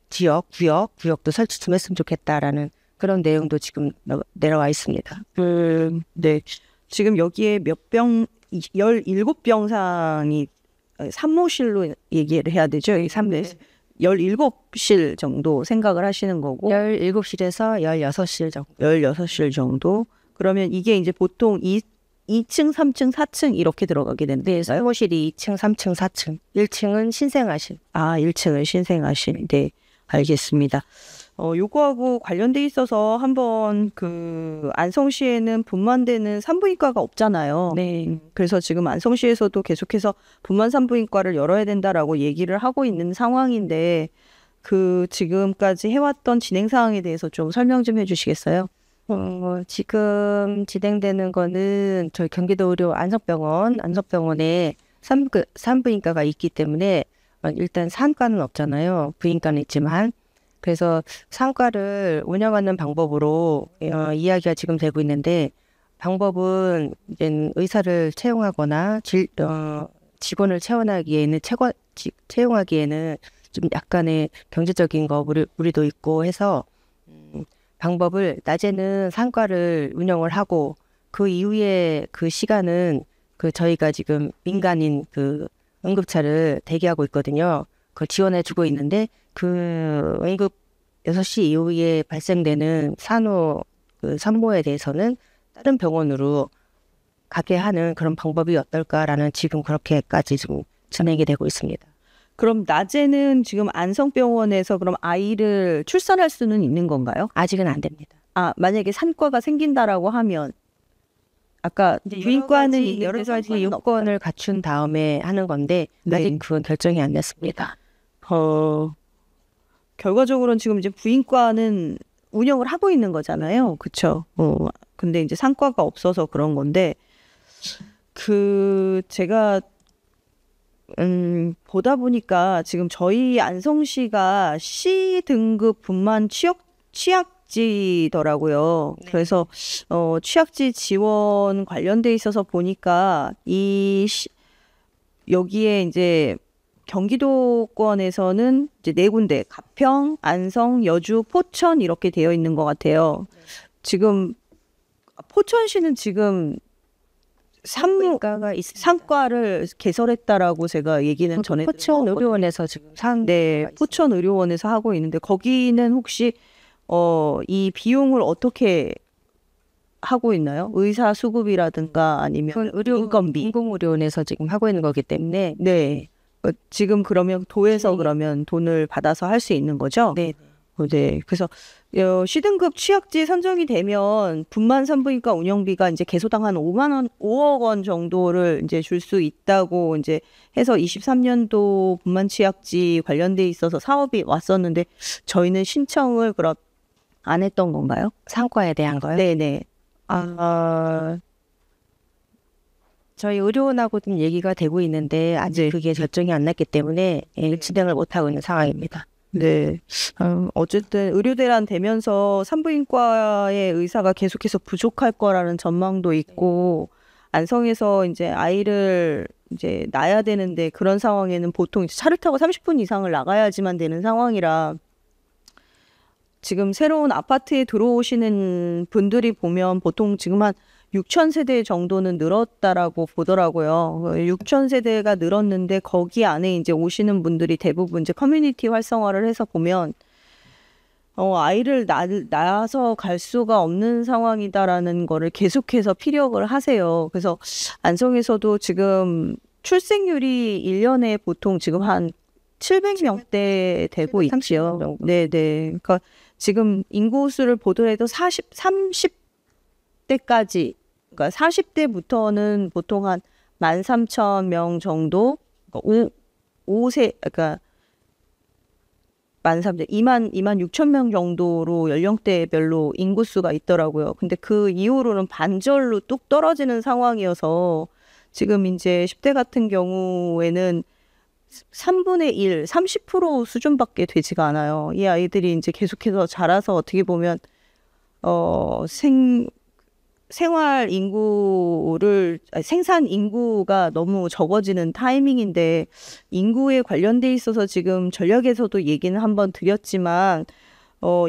구역도 설치 좀 했으면 좋겠다라는 그런 내용도 지금 내려와 있습니다. 네. 지금 여기에 17병상이 산모실로 얘기를 해야 되죠. 이 17실 정도 생각을 하시는 거고. 17실에서 16실 정도. 16실 정도. 그러면 이게 이제 보통 2층, 3층, 4층 이렇게 들어가게 되는데 사무실이 2층, 3층, 4층. 1층은 신생아실. 1층은 신생아실. 네, 알겠습니다. 요거하고 관련돼 있어서 한번 그 안성시에는 분만되는 산부인과가 없잖아요. 네. 그래서 지금 안성시에서도 계속해서 분만 산부인과를 열어야 된다라고 얘기를 하고 있는 상황인데 그 지금까지 해왔던 진행 사항에 대해서 좀 설명 좀 해주시겠어요? 지금 진행되는 거는 저희 경기도 의료 안성병원에 산부인과가 있기 때문에 일단 산과는 없잖아요. 부인과는 있지만. 그래서 산과를 운영하는 방법으로 이야기가 지금 되고 있는데, 방법은 이제 의사를 채용하거나 직원을 채용하기에는 좀 약간의 경제적인 거 우리도 있고 해서 방법을 낮에는 산과를 운영을 하고 그 이후에 그 시간은 그 저희가 지금 민간인 그 응급차를 대기하고 있거든요. 그걸 지원해주고 있는데 그 응급 6시 이후에 발생되는 산모에 대해서는 다른 병원으로 가게 하는 그런 방법이 어떨까라는 지금 그렇게까지 지금 진행이 되고 있습니다. 그럼 낮에는 지금 안성병원에서 그럼 아이를 출산할 수는 있는 건가요? 아직은 안 됩니다. 만약에 산과가 생긴다라고 하면 아까 부인과는 여러 가지 요건을 갖춘 다음에 하는 건데 네. 아직 그건 결정이 안 됐습니다. 결과적으로는 지금 이제 부인과는 운영을 하고 있는 거잖아요. 그렇죠? 근데 이제 산과가 없어서 그런 건데 제가 보다 보니까 지금 저희 안성시가 C 등급 분만 취약지더라고요. 네. 그래서 취약지 지원 관련돼 있어서 보니까 여기에 이제 경기도권에서는 이제 4군데, 가평, 안성, 여주, 포천 이렇게 되어 있는 것 같아요. 지금 포천시는 지금 산부인과가 있습니다. 산과를 개설했다라고 제가 얘기는 전에 포천 의료원에서 지금 포천 의료원에서 하고 있는데 거기는 혹시 이 비용을 어떻게 하고 있나요? 의사 수급이라든가 아니면 인건비, 인공의료원에서 지금 하고 있는 거기 때문에 네. 지금 그러면 도에서 그러면 돈을 받아서 할 수 있는 거죠? 네. 네. 그래서 C등급 취약지 선정이 되면 분만 산부인과 운영비가 이제 개소당 한 5억 원 정도를 이제 줄 수 있다고 이제 해서 23년도 분만 취약지 관련돼 있어서 사업이 왔었는데 저희는 신청을 그럼 안 했던 건가요? 산과에 대한 거요? 네네. 저희 의료원하고 좀 얘기가 되고 있는데 아직 그게 결정이 안 났기 때문에 진행을 못하고 있는 상황입니다. 네. 어쨌든 의료대란 되면서 산부인과의 의사가 계속해서 부족할 거라는 전망도 있고 안성에서 이제 아이를 이제 낳아야 되는데 그런 상황에는 보통 이제 차를 타고 30분 이상을 나가야지만 되는 상황이라 지금 새로운 아파트에 들어오시는 분들이 보면 보통 지금 한 6천 세대 정도는 늘었다라고 보더라고요. 6천 세대가 늘었는데 거기 안에 이제 오시는 분들이 대부분 이제 커뮤니티 활성화를 해서 보면 아이를 낳아서 갈 수가 없는 상황이다라는 거를 계속해서 피력을 하세요. 그래서 안성에서도 지금 출생률이 1년에 보통 지금 한 700명대 되고 있죠. 네네. 그러니까 지금 인구수를 보더라도 30대까지 그러니까 40대부터는 보통 한 13,000명 정도, 5세 그러니까 만 3대 2만 6천 명 정도로 연령대별로 인구수가 있더라고요. 근데 그 이후로는 반절로 뚝 떨어지는 상황이어서 지금 이제 10대 같은 경우에는 3분의 1, 30% 수준밖에 되지가 않아요. 이 아이들이 이제 계속해서 자라서 어떻게 보면 생활 인구를 생산 인구가 너무 적어지는 타이밍인데 인구에 관련돼 있어서 지금 전략에서도 얘기는 한번 드렸지만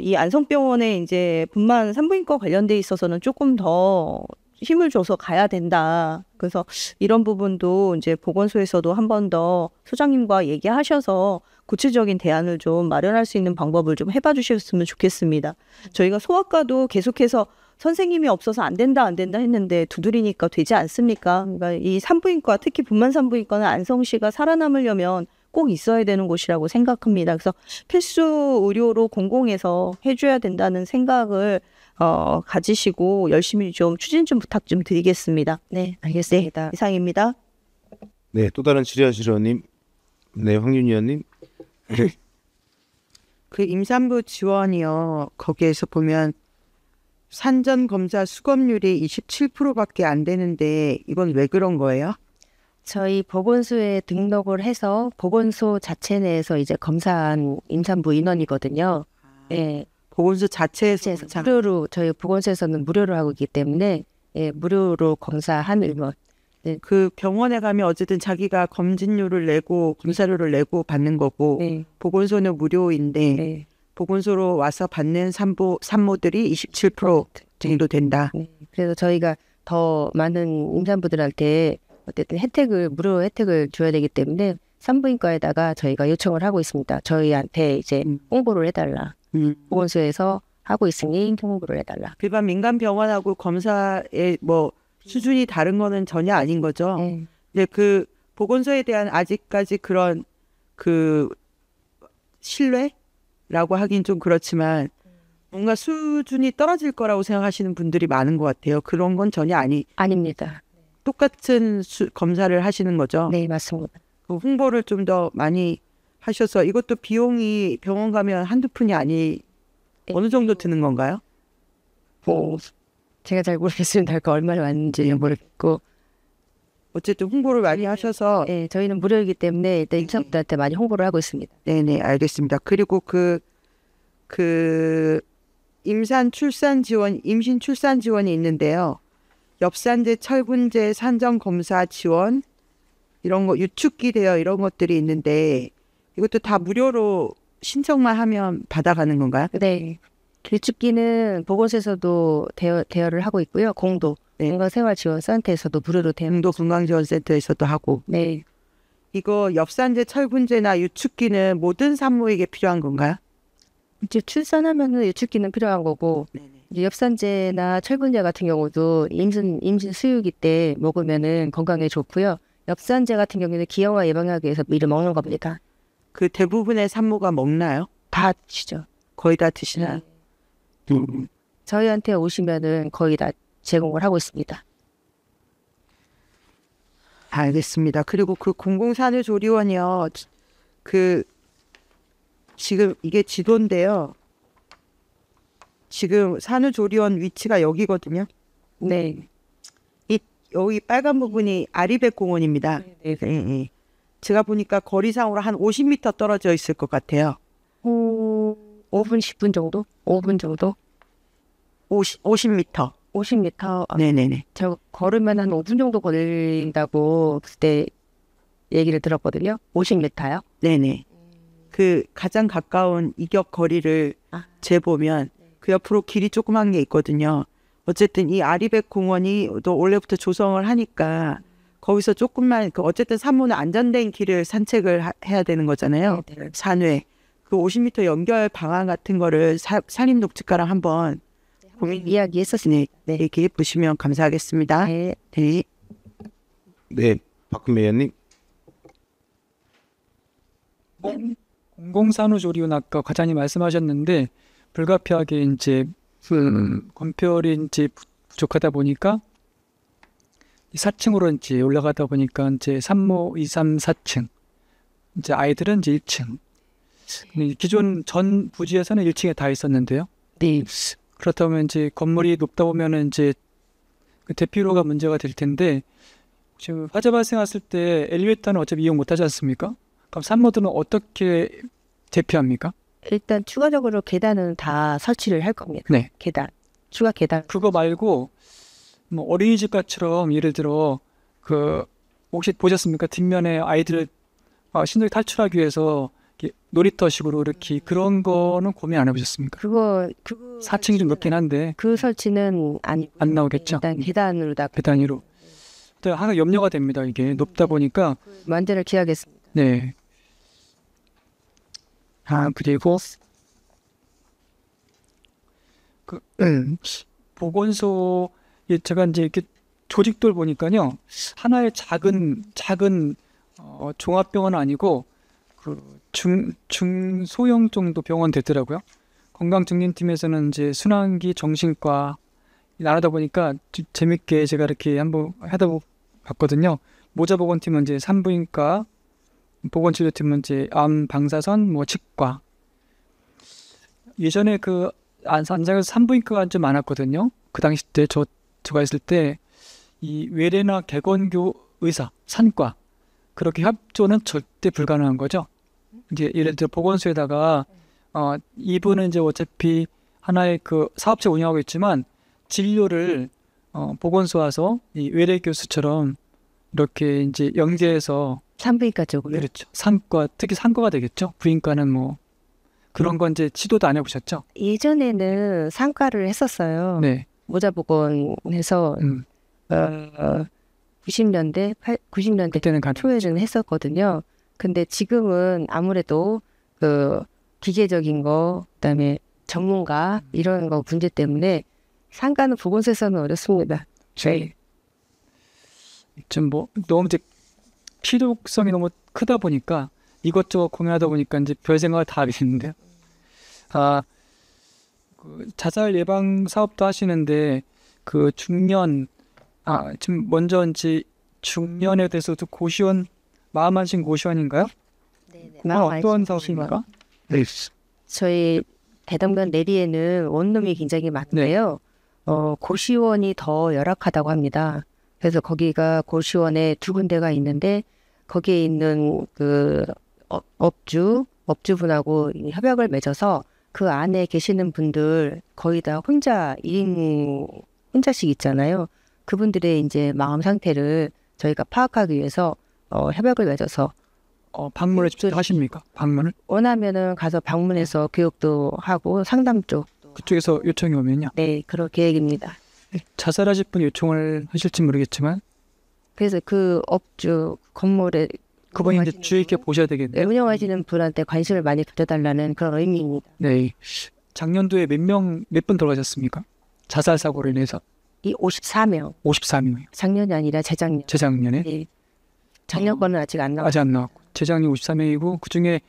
이 안성병원에 이제 분만 산부인과 관련돼 있어서는 조금 더 힘을 줘서 가야 된다. 그래서 이런 부분도 이제 보건소에서도 한 번 더 소장님과 얘기하셔서 구체적인 대안을 좀 마련할 수 있는 방법을 좀 해봐 주셨으면 좋겠습니다. 저희가 소아과도 계속해서 선생님이 없어서 안 된다 했는데 두드리니까 되지 않습니까? 그러니까 이 산부인과 특히 분만 산부인과는 안성시가 살아남으려면 꼭 있어야 되는 곳이라고 생각합니다. 그래서 필수 의료로 공공에서 해줘야 된다는 생각을 가지시고 열심히 좀 추진 좀 부탁 좀 드리겠습니다. 네, 알겠습니다. 네, 이상입니다. 네, 또 다른 질의하실 의원님. 네, 황윤희 의원님. 그 임산부 지원이요. 거기에서 보면 산전 검사 수검률이 27%밖에 안 되는데 이건 왜 그런 거예요? 저희 보건소에 등록을 해서 보건소 자체 내에서 이제 검사한 임산부 인원이거든요. 예, 보건소 자체에서 무료로 저희 보건소에서는 무료로 하고 있기 때문에 예, 무료로 검사한 인원. 그 병원에 가면 어쨌든 자기가 검진료를 내고 검사료를 내고 받는 거고 네, 보건소는 무료인데 네, 보건소로 와서 받는 산모들이 27% 정도 된다. 네. 그래서 저희가 더 많은 임산부들한테 어쨌든 무료 혜택을 줘야 되기 때문에 산부인과에다가 저희가 요청을 하고 있습니다. 저희한테 이제 홍보를 해달라. 보건소에서 하고 있으니 홍보를 해달라. 일반 민간 병원하고 검사의 뭐 수준이 다른 거는 전혀 아닌 거죠. 네. 근데 그 보건소에 대한 아직까지 그런 그 신뢰라고 하긴 좀 그렇지만 뭔가 수준이 떨어질 거라고 생각하시는 분들이 많은 것 같아요. 그런 건 전혀 아닙니다. 똑같은 검사를 하시는 거죠. 네, 맞습니다. 그 홍보를 좀 더 많이 하셔서 이것도 비용이 병원 가면 한두 푼이 어느 정도 드는 건가요? 제가 잘 모르겠습니다. 그 얼마나 왔는지 모르겠고. 어쨌든 홍보를 많이 하셔서 네, 저희는 무료이기 때문에 일단 임산부들한테 많이 홍보를 하고 있습니다. 네네 알겠습니다. 그리고 그 임신 출산 지원이 있는데요. 엽산제, 철분제, 산전 검사 지원 이런 거 유축기 대여 이런 것들이 있는데 이것도 다 무료로 신청만 하면 받아가는 건가요? 네. 길쭉기는 보건소에서도 대여를 하고 있고요. 공도 네. 건강생활지원센터에서도 무료로 대여. 공도 건강지원센터에서도 하고 네. 이거 엽산제, 철분제나 유축기는 모든 산모에게 필요한 건가요? 이제 출산하면은 유축기는 필요한 거고 이제 엽산제나 철분제 같은 경우도 임신 수유기 때 먹으면은 건강에 좋고요. 엽산제 같은 경우는 기형아 예방하기 위해서 미리 먹는 겁니다. 그 대부분의 산모가 먹나요? 다 드시죠. 거의 다 드시나요? 저희한테 오시면은 거의 다 제공을 하고 있습니다. 알겠습니다. 그리고 그 공공산후조리원이요. 그 지금 이게 지도인데요. 지금 산후조리원 위치가 여기거든요. 네. 여기 빨간 부분이 아리백공원입니다. 네. 제가 보니까 거리상으로 한 50m 떨어져 있을 것 같아요. 5분, 10분 정도? 5분 정도? 50m. 50m. 네네네. 저 걸으면 한 5분 정도 걸린다고 그때 얘기를 들었거든요. 50m요? 네네. 그 가장 가까운 이격 거리를 재보면 그 옆으로 길이 조그만 게 있거든요. 어쨌든 이 아리백 공원이 또 원래부터 조성을 하니까 거기서 조금만 어쨌든 산모는 안전된 길을 산책을 해야 되는 거잖아요. 네. 산외. 그 50m 연결 방안 같은 거를 산림녹지과랑 한번 이야기했었습니다. 네, 얘기해 보시면 감사하겠습니다. 네. 네. 네, 박근혜 의원님. 공공산후조리원 아까 과장님 말씀하셨는데 불가피하게 이제 건폐율이 이제 부족하다 보니까 4층으로 이제 올라가다 보니까 이제 3모 2, 3, 4층 이제 아이들은 이제 1층. 근데 기존 전 부지에서는 1층에 다 있었는데요. 네. 그렇다면 이제 건물이 높다 보면은 이제 그 대피로가 문제가 될 텐데 지금 화재 발생했을 때 엘리베이터는 어차피 이용 못하지 않습니까? 그럼 산모들은 어떻게 대피합니까? 일단 추가적으로 계단은 다 설치를 할 겁니다. 네. 계단. 추가 계단. 그거 말고 뭐 어린이집처럼 예를 들어 그 혹시 보셨습니까? 뒷면에 아이들 신속히 탈출하기 위해서 이렇게 놀이터식으로 이렇게 그런 거는 고민 안 해보셨습니까? 그거 4층이 좀 높긴 한데 그 설치는 안 나오겠죠? 일단 계단으로 다 계단 위로. 또 항상 염려가 됩니다. 이게 높다 보니까. 완전을 기하겠습니다. 네. 그리고 그 보건소 제가 이제 이렇게 조직들 보니까요. 하나의 작은 종합병원 아니고 그 중소형 정도 병원 되더라고요. 건강증진팀에서는 이제 순환기 정신과 나누다 보니까 재밌게 제가 이렇게 한번 하다 봤거든요. 모자보건팀은 이제 산부인과, 보건치료팀은 이제 암, 방사선, 뭐 치과. 예전에 그 안산에서 산부인과가 좀 많았거든요. 그 당시 때 제가 있을 때 이 외래나 객원교 의사, 산과 그렇게 협조는 절대 불가능한 거죠. 이제 예를 들어 보건소에다가 이분은 이제 어차피 하나의 그 사업체 운영하고 있지만 진료를 보건소 와서 이 외래 교수처럼 이렇게 이제 연계해서 산부인과 쪽으로. 그렇죠. 산과 특히 산과가 되겠죠. 부인과는 뭐 그런 건 이제 시도도 안 해보셨죠? 예전에는 상과를 했었어요. 네. 모자보건에서 90년대 그때는 초에는 했었거든요. 근데 지금은 아무래도 그 기계적인 거, 그다음에 전문가 이런 거 문제 때문에 상가는 보건소에서는 어렵습니다. 네. 좀 뭐 너무 이제 필요성이 너무 크다 보니까 이것저것 고민하다 보니까 이제 별 생각을 다 하게 됐는데요. 그 자살 예방 사업도 하시는데 그 중년 지금 먼저 이제 중년에 대해서도 고시원 마음한신 고시원인가요? 어떤 사업입니까? 네. 저희 대덕면 내리에는 원룸이 굉장히 많은데요. 고시원이 더 열악하다고 합니다. 그래서 거기가 고시원에 2군데가 있는데 거기에 있는 그 업주분하고 협약을 맺어서 그 안에 계시는 분들 거의 다 혼자씩 있잖아요. 그분들의 이제 마음 상태를 저희가 파악하기 위해서 협약을 맺어서 방문을 직접 하십니까? 방문을? 원하면은 가서 방문해서 교육도 하고 상담 쪽. 그쪽에서 요청이 오면요? 네, 그럴 계획입니다. 자살하실 분이 요청을 하실지 모르겠지만 그래서 그 업주 건물에 그분이 이제 주의 깊게 보셔야 되겠네요. 운영하시는 분한테 관심을 많이 가져달라는 그런 의미입니다. 네. 작년도에 몇 분 돌아가셨습니까? 자살 사고로 인해서? 이 54명. 54명이요. 작년이 아니라 재작년. 재작년에? 네. 작년 거는 아직 안 나왔어요. 아직 안 나왔고. 재작년 54명이고 그중에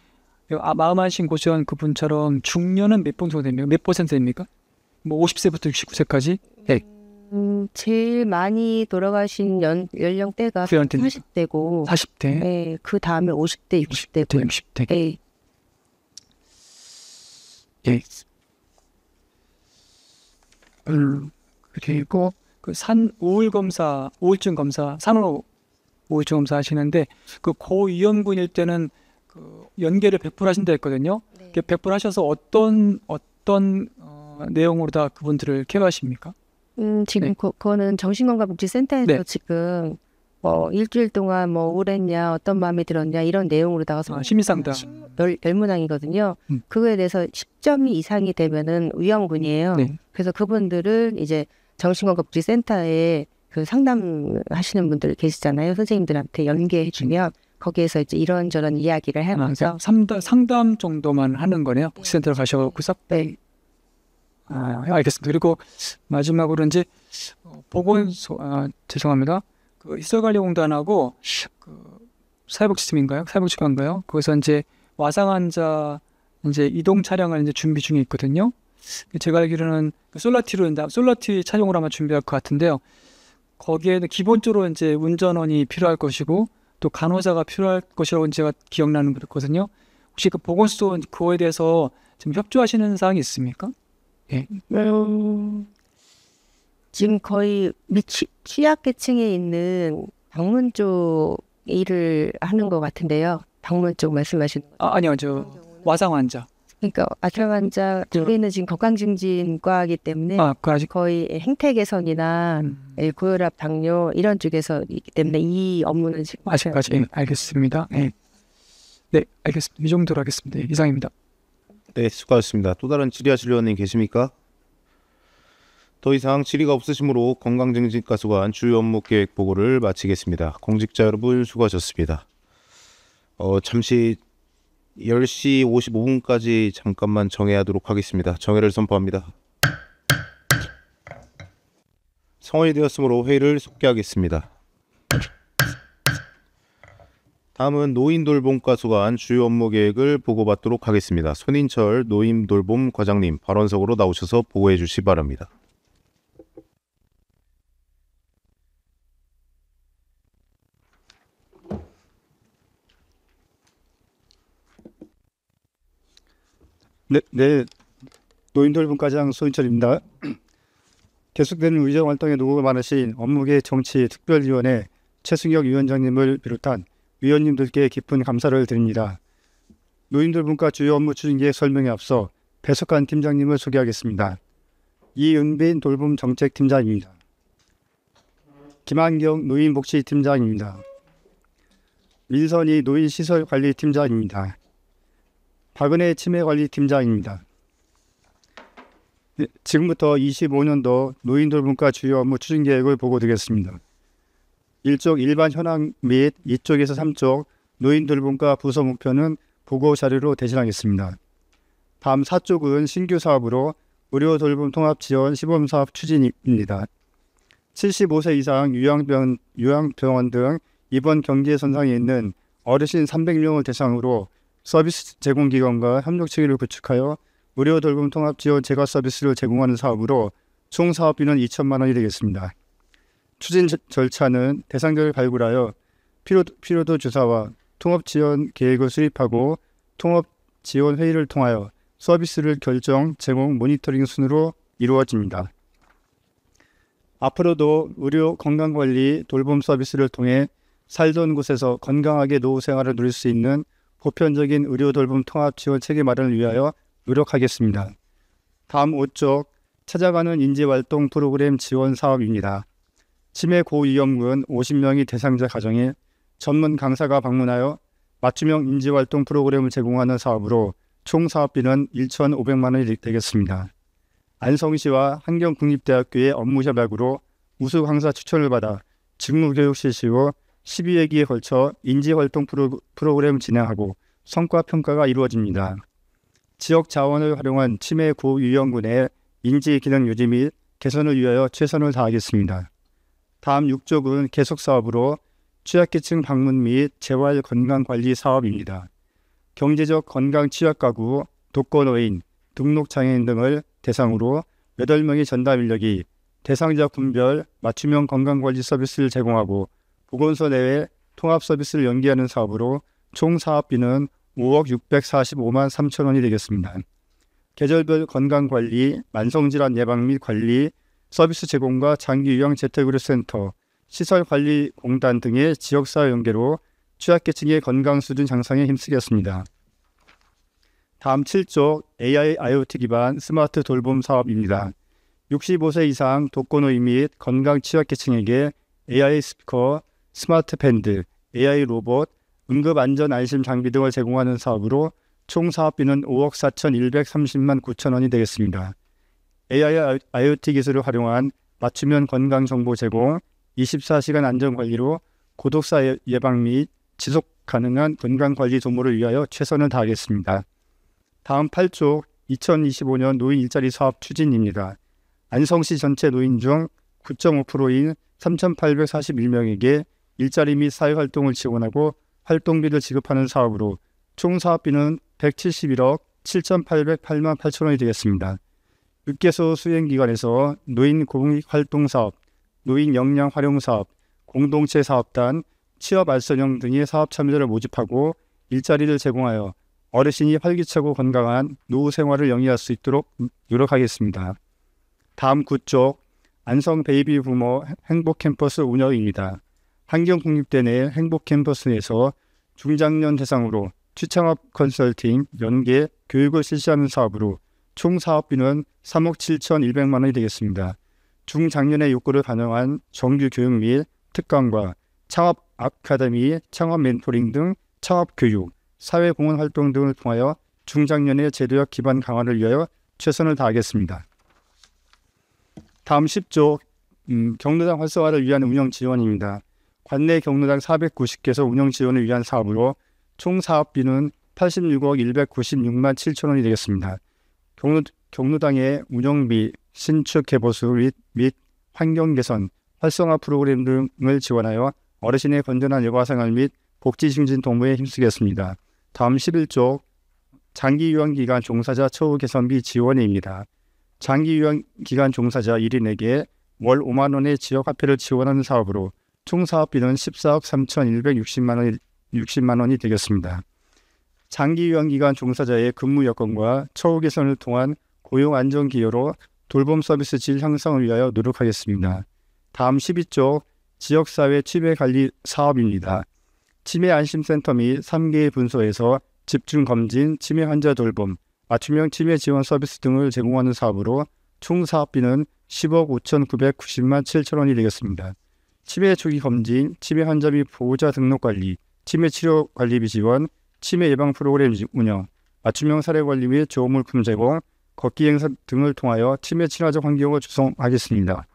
마음한신 고시원 그분처럼 중년은 몇 분 정도 됩니까? 몇 퍼센트 됩니까? 뭐 50세부터 69세까지? 네. 제일 많이 돌아가신 연령대가 그 연령대 40대고 40대? 네, 그 다음에 50대, 60대고 60대. 네. 예. 그리고 그 우울증 검사, 산후 우울증 검사 하시는데 그 고위험군일 때는 그 연계를 100% 하신다 했거든요. 네. 100% 하셔서 어떤 내용으로 다 그분들을 케어하십니까? 지금 네. 그거는 정신건강복지센터에서 네. 지금 일주일 동안 뭐 우울했냐, 어떤 마음이 들었냐 이런 내용으로다가 심리상담. 열문항이거든요. 그거에 대해서 10점 이상이 되면은 위험군이에요. 네. 그래서 그분들을 이제 정신건강복지센터에 그 상담하시는 분들 계시잖아요. 선생님들한테 연계해 주면 거기에서 이제 이런저런 이야기를 하면서 상담 정도만 하는 거네요. 복지센터로 가셔서. 네. 알겠습니다. 그리고 마지막으로 이제 보건소 죄송합니다. 그 시설관리공단하고 그 사회복지팀인가요? 사회복지관인가요? 거기서 이제 와상 환자 이제 이동 차량을 이제 준비 중에 있거든요. 제가 알기로는 솔라티 차용을 아마 준비할 것 같은데요. 거기에는 기본적으로 이제 운전원이 필요할 것이고 또 간호사가 필요할 것이라고 제가 기억나는 그렇거든요. 혹시 그 보건소 그거에 대해서 지금 협조하시는 사항이 있습니까? 지금 거의 취약계층에 있는 방문 쪽 일을 하는 것 같은데요. 방문 쪽 말씀하시는 거. 아니요, 저 와상 환자. 그러니까 아틀 환자 저희는 지금 건강증진과이기 때문에 그 아직 거의 행태 개선이나 고혈압, 당뇨 이런 쪽에서 있기 때문에 이 업무는 지금 아직까지 알겠습니다. 네, 알겠습니다. 이 정도로 하겠습니다. 이상입니다. 네, 수고하셨습니다. 또 다른 질의하실 의원님 계십니까? 더 이상 질의가 없으시므로 건강증진과수관 주요 업무 계획 보고를 마치겠습니다. 공직자 여러분 수고하셨습니다. 잠시 10시 55분까지 잠깐만 정회하도록 하겠습니다. 정회를 선포합니다. 성원이 되었으므로 회의를 속개하겠습니다. 다음은 노인돌봄과수관 주요 업무 계획을 보고받도록 하겠습니다. 손인철 노인돌봄 과장님 발언석으로 나오셔서 보고해 주시기 바랍니다. 네, 노인돌봄과장 손인철입니다. 계속되는 의정활동에 노고가 많으신 업무계 정치특별위원회 최승혁 위원장님을 비롯한 위원님들께 깊은 감사를 드립니다. 노인돌봄과 주요 업무 추진계획 설명에 앞서 배석한 팀장님을 소개하겠습니다. 이은빈 돌봄정책팀장입니다. 김한경 노인복지팀장입니다. 민선희 노인시설관리팀장입니다. 박은혜 치매관리팀장입니다. 네, 지금부터 25년도 노인돌봄과 주요 업무 추진계획을 보고드리겠습니다. 1쪽 일반 현황 및 2쪽에서 3쪽 노인돌봄과 부서 목표는 보고 자료로 대신하겠습니다. 다음 4쪽은 신규 사업으로 의료돌봄 통합지원 시범사업 추진입니다. 75세 이상 요양병원 등 입원 경계 선상에 있는 어르신 300명을 대상으로 서비스 제공기관과 협력체계를 구축하여 의료돌봄 통합지원 제과 서비스를 제공하는 사업으로 총 사업비는 2천만 원이 되겠습니다. 추진 절차는 대상자를 발굴하여 피로도 조사와 통합지원 계획을 수립하고 통합지원 회의를 통하여 서비스를 결정, 제공, 모니터링 순으로 이루어집니다. 앞으로도 의료 건강관리 돌봄 서비스를 통해 살던 곳에서 건강하게 노후 생활을 누릴 수 있는 보편적인 의료 돌봄 통합 지원 체계 마련을 위하여 노력하겠습니다. 다음 5쪽 찾아가는 인지활동 프로그램 지원 사업입니다. 치매 고위험군 50명이 대상자 가정에 전문 강사가 방문하여 맞춤형 인지활동 프로그램을 제공하는 사업으로 총 사업비는 1,500만 원이 되겠습니다. 안성시와 한경국립대학교의 업무 협약으로 우수 강사 추천을 받아 직무교육 실시 후 12회기에 걸쳐 인지활동 프로그램을 진행하고 성과평가가 이루어집니다. 지역 자원을 활용한 치매 고위험군의 인지기능 유지 및 개선을 위하여 최선을 다하겠습니다. 다음 6쪽은 계속사업으로 취약계층 방문 및 재활 건강관리 사업입니다. 경제적 건강 취약가구, 독거노인, 등록장애인 등을 대상으로 8명의 전담 인력이 대상자 군별 맞춤형 건강관리 서비스를 제공하고 보건소 내외 통합 서비스를 연계하는 사업으로 총 사업비는 5억 645만 3천 원이 되겠습니다. 계절별 건강관리, 만성질환 예방 및 관리, 서비스 제공과 장기유형 재택의료센터, 시설관리공단 등의 지역사회 연계로 취약계층의 건강 수준 향상에 힘쓰겠습니다. 다음 7쪽 AI IoT 기반 스마트 돌봄 사업입니다. 65세 이상 독거노인 및 건강 취약계층에게 AI 스피커, 스마트 밴드, AI 로봇, 응급안전안심 장비 등을 제공하는 사업으로 총 사업비는 5억 4,130만 9천 원이 되겠습니다. AI IoT 기술을 활용한 맞춤형 건강정보 제공, 24시간 안전관리로 고독사 예방 및 지속 가능한 건강관리 도모를 위하여 최선을 다하겠습니다. 다음 8쪽 2025년 노인 일자리 사업 추진입니다. 안성시 전체 노인 중 9.5%인 3,841명에게 일자리 및 사회활동을 지원하고 활동비를 지급하는 사업으로 총 사업비는 171억 7,808만 8천 원이 되겠습니다. 6개소 수행기관에서 노인 공익활동사업, 노인 역량 활용사업, 공동체 사업단, 취업 알선형 등의 사업 참여자를 모집하고 일자리를 제공하여 어르신이 활기차고 건강한 노후 생활을 영위할 수 있도록 노력하겠습니다. 다음 9쪽 안성 베이비 부모 행복 캠퍼스 운영입니다. 환경국립대 내 행복 캠퍼스에서 중장년 대상으로 취창업 컨설팅, 연계, 교육을 실시하는 사업으로 총 사업비는 3억 7,100만 원이 되겠습니다. 중장년의 욕구를 반영한 정규 교육 및 특강과 창업 아카데미, 창업 멘토링 등 창업 교육, 사회 공헌 활동 등을 통하여 중장년의 제도적 기반 강화를 위하여 최선을 다하겠습니다. 다음 10조 경로당 활성화를 위한 운영 지원입니다. 관내 경로당 490개소 운영 지원을 위한 사업으로 총 사업비는 86억 196만 7천 원이 되겠습니다. 경로당의 운영비, 신축 개보수 및 환경 개선, 활성화 프로그램 등을 지원하여 어르신의 건전한 여가생활 및 복지 증진 동무에 힘쓰겠습니다. 다음 11조 장기 유학 기간 종사자 처우 개선비 지원입니다. 장기 유학 기간 종사자 1인에게 월 5만 원의 지역 화폐를 지원하는 사업으로 총 사업비는 14억 3,160만 원이 되겠습니다. 장기 유학 기간 종사자의 근무 여건과 처우 개선을 통한 고용 안정 기여로 돌봄 서비스 질 향상을 위하여 노력하겠습니다. 다음 12조 지역사회 치매관리 사업입니다. 치매 안심센터 및 3개의 분소에서 집중 검진, 치매 환자 돌봄, 맞춤형 치매 지원 서비스 등을 제공하는 사업으로 총 사업비는 10억 5,990만 7천 원이 되겠습니다. 치매 초기 검진, 치매 환자 및 보호자 등록 관리, 치매 치료 관리비 지원, 치매 예방 프로그램 운영, 맞춤형 사례 관리 및 조물품 제공, 걷기 행사 등을 통하여 치매 친화적 환경을 조성하겠습니다.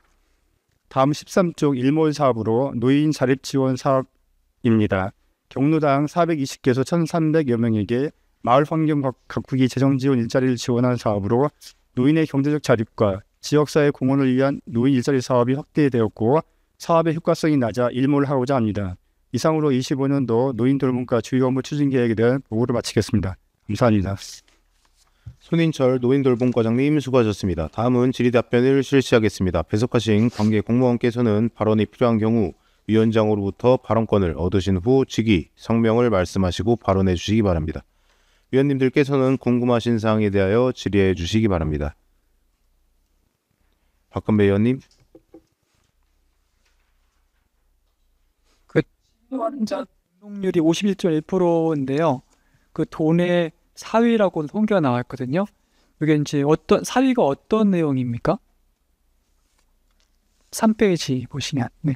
다음 13쪽 일몰 사업으로 노인 자립 지원 사업입니다. 경로당 420개소 1,300여 명에게 마을 환경 가꾸기 재정 지원 일자리를 지원하는 사업으로 노인의 경제적 자립과 지역사회 공헌을 위한 노인 일자리 사업이 확대되었고 사업의 효과성이 낮아 일몰을 하고자 합니다. 이상으로 25년도 노인 돌봄과 주요 업무 추진 계획에 대한 보고를 마치겠습니다. 감사합니다. 손인철 노인돌봄과장님 수고하셨습니다. 다음은 질의답변을 실시하겠습니다. 배석하신 관계 공무원께서는 발언이 필요한 경우 위원장으로부터 발언권을 얻으신 후 직위, 성명을 말씀하시고 발언해 주시기 바랍니다. 위원님들께서는 궁금하신 사항에 대하여 질의해 주시기 바랍니다. 박건배 의원님. 환자 등록률이 51.1%인데요. 그 돈의 사위라고 통계가 나왔거든요. 이게 이제 사위가 어떤 내용입니까? 3페이지 보시면. 네.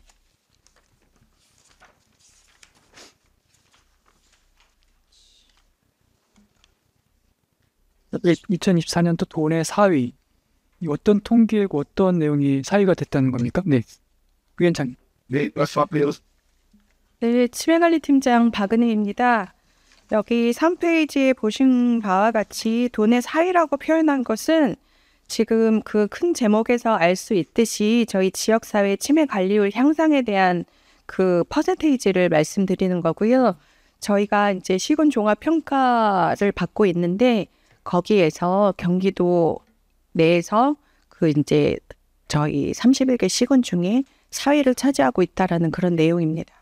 2024년도 돈의 사위. 어떤 통계고 어떤 내용이 사위가 됐다는 겁니까? 네. 위원장님. 네, 말씀하세요. 네, 치매관리팀장 박은혜입니다. 여기 3페이지에 보신 바와 같이 돈의 사위라고 표현한 것은 지금 그 큰 제목에서 알 수 있듯이 저희 지역사회 치매관리율 향상에 대한 그 퍼센테이지를 말씀드리는 거고요. 저희가 이제 시군종합평가를 받고 있는데 거기에서 경기도 내에서 그 이제 저희 31개 시군 중에 4위를 차지하고 있다라는 그런 내용입니다.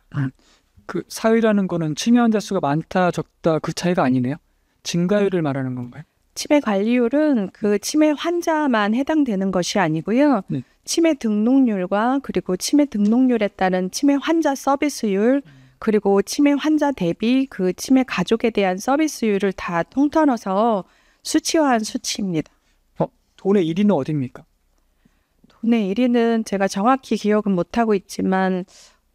그 사위라는 거는 치매 환자 수가 많다 적다 그 차이가 아니네요. 증가율을 말하는 건가요? 치매 관리율은 그 치매 환자만 해당되는 것이 아니고요. 네. 치매 등록률과 그리고 치매 등록률에 따른 치매 환자 서비스율 그리고 치매 환자 대비 그 치매 가족에 대한 서비스율을 다 통틀어서 수치화한 수치입니다. 돈의 1위는 어디입니까? 돈의 1위는 제가 정확히 기억은 못하고 있지만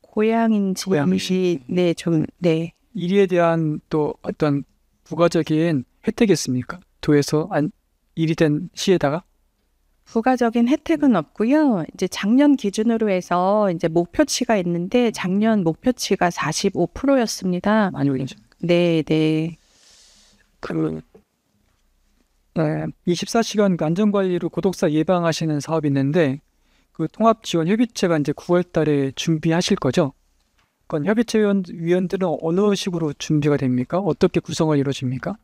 고향인지 네, 좀 네. 1위에 대한 또 어떤 부가적인 혜택이 있습니까? 도에서 1위 된 시에다가? 부가적인 혜택은 없고요. 이제 작년 기준으로 해서 이제 목표치가 있는데 작년 목표치가 45%였습니다. 많이 올리죠. 네, 네. 24시간 안전관리로 고독사 예방하시는 사업이 있는데 그 통합지원협의체가 이제 9월달에 준비하실 거죠? 그건 협의체 위원들은 어느 식으로 준비가 됩니까? 어떻게 구성을 이루어집니까?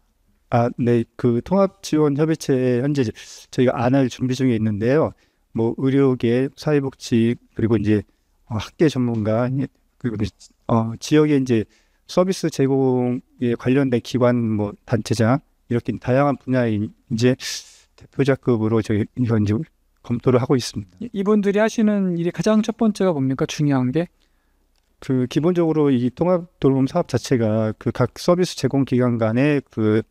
네, 그 통합지원협의체 현재 저희가 안을 준비 중에 있는데요. 뭐 의료계, 사회복지 그리고 이제 학계 전문가 그리고 지역에 이제 서비스 제공에 관련된 기관 뭐 단체장 이렇게 다양한 분야의 이제 대표자급으로 저희 이런 이제 검토를 하고 있습니다. 이분들이 하시는 일이 가장 첫 번째가 뭡니까? 중요한 게? 그 기본적으로 이 통합 돌봄 사업 자체가 그 각 서비스 제공 기관 간의 그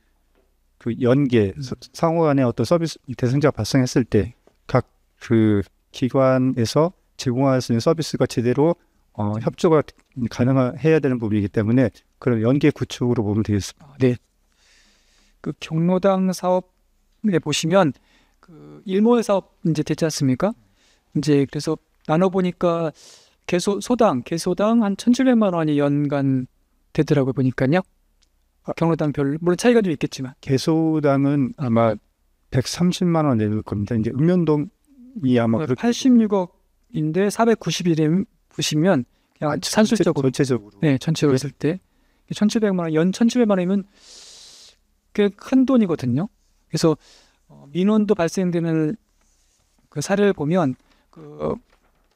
연계 상호 간의 어떤 서비스 대상자가 발생했을 때 각 그 기관에서 제공할 수 있는 서비스가 제대로 협조가 가능해야 되는 부분이기 때문에 그런 연계 구축으로 보면 되겠습니다. 네. 그 경로당 사업에 보시면 그 일몰 사업 이제 됐지 않습니까? 이제 그래서 나눠 보니까 개소당 한 1,700만 원이 연간 되더라고요 보니까요. 경로당 별 물론 차이가 좀 있겠지만 개소당은 아마 130만 원 낼 겁니다. 이제 읍면동이 아마 86억인데 490일에 보시면 그냥 산술적으로 전체적으로 네 전체로 했을 때 1,700만 원, 연 1,700만 원이면 꽤 큰 돈이거든요. 그래서 민원도 발생되는 그 사례를 보면 그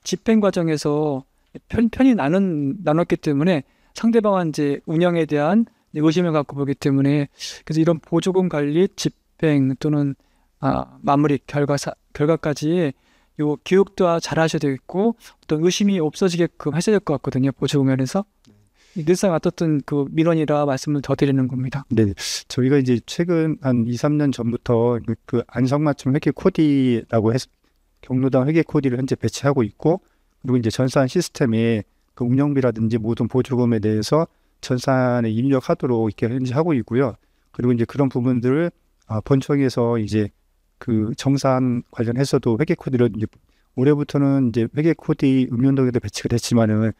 집행 과정에서 편이 나눴기 때문에 상대방한테 운영에 대한 의심을 갖고 보기 때문에 그래서 이런 보조금 관리, 집행 또는 마무리 결과까지 요 교육도 잘 하셔야 되겠고 어떤 의심이 없어지게끔 하셔야 될 것 같거든요. 보조금면에서 늘상 어떻든 그 민원이라 말씀을 더 드리는 겁니다. 네, 저희가 이제 최근 한 2, 3년 전부터 그 안성맞춤 회계 코디라고 해서 경로당 회계 코디를 현재 배치하고 있고 그리고 이제 전산 시스템에 그 운영비라든지 모든 보조금에 대해서 전산에 입력하도록 이렇게 현재 하고 있고요. 그리고 이제 그런 부분들을 본청에서 이제 그 정산 관련해서도 회계 코디를 이제 올해부터는 이제 회계 코디 읍면동에도 배치가 됐지만은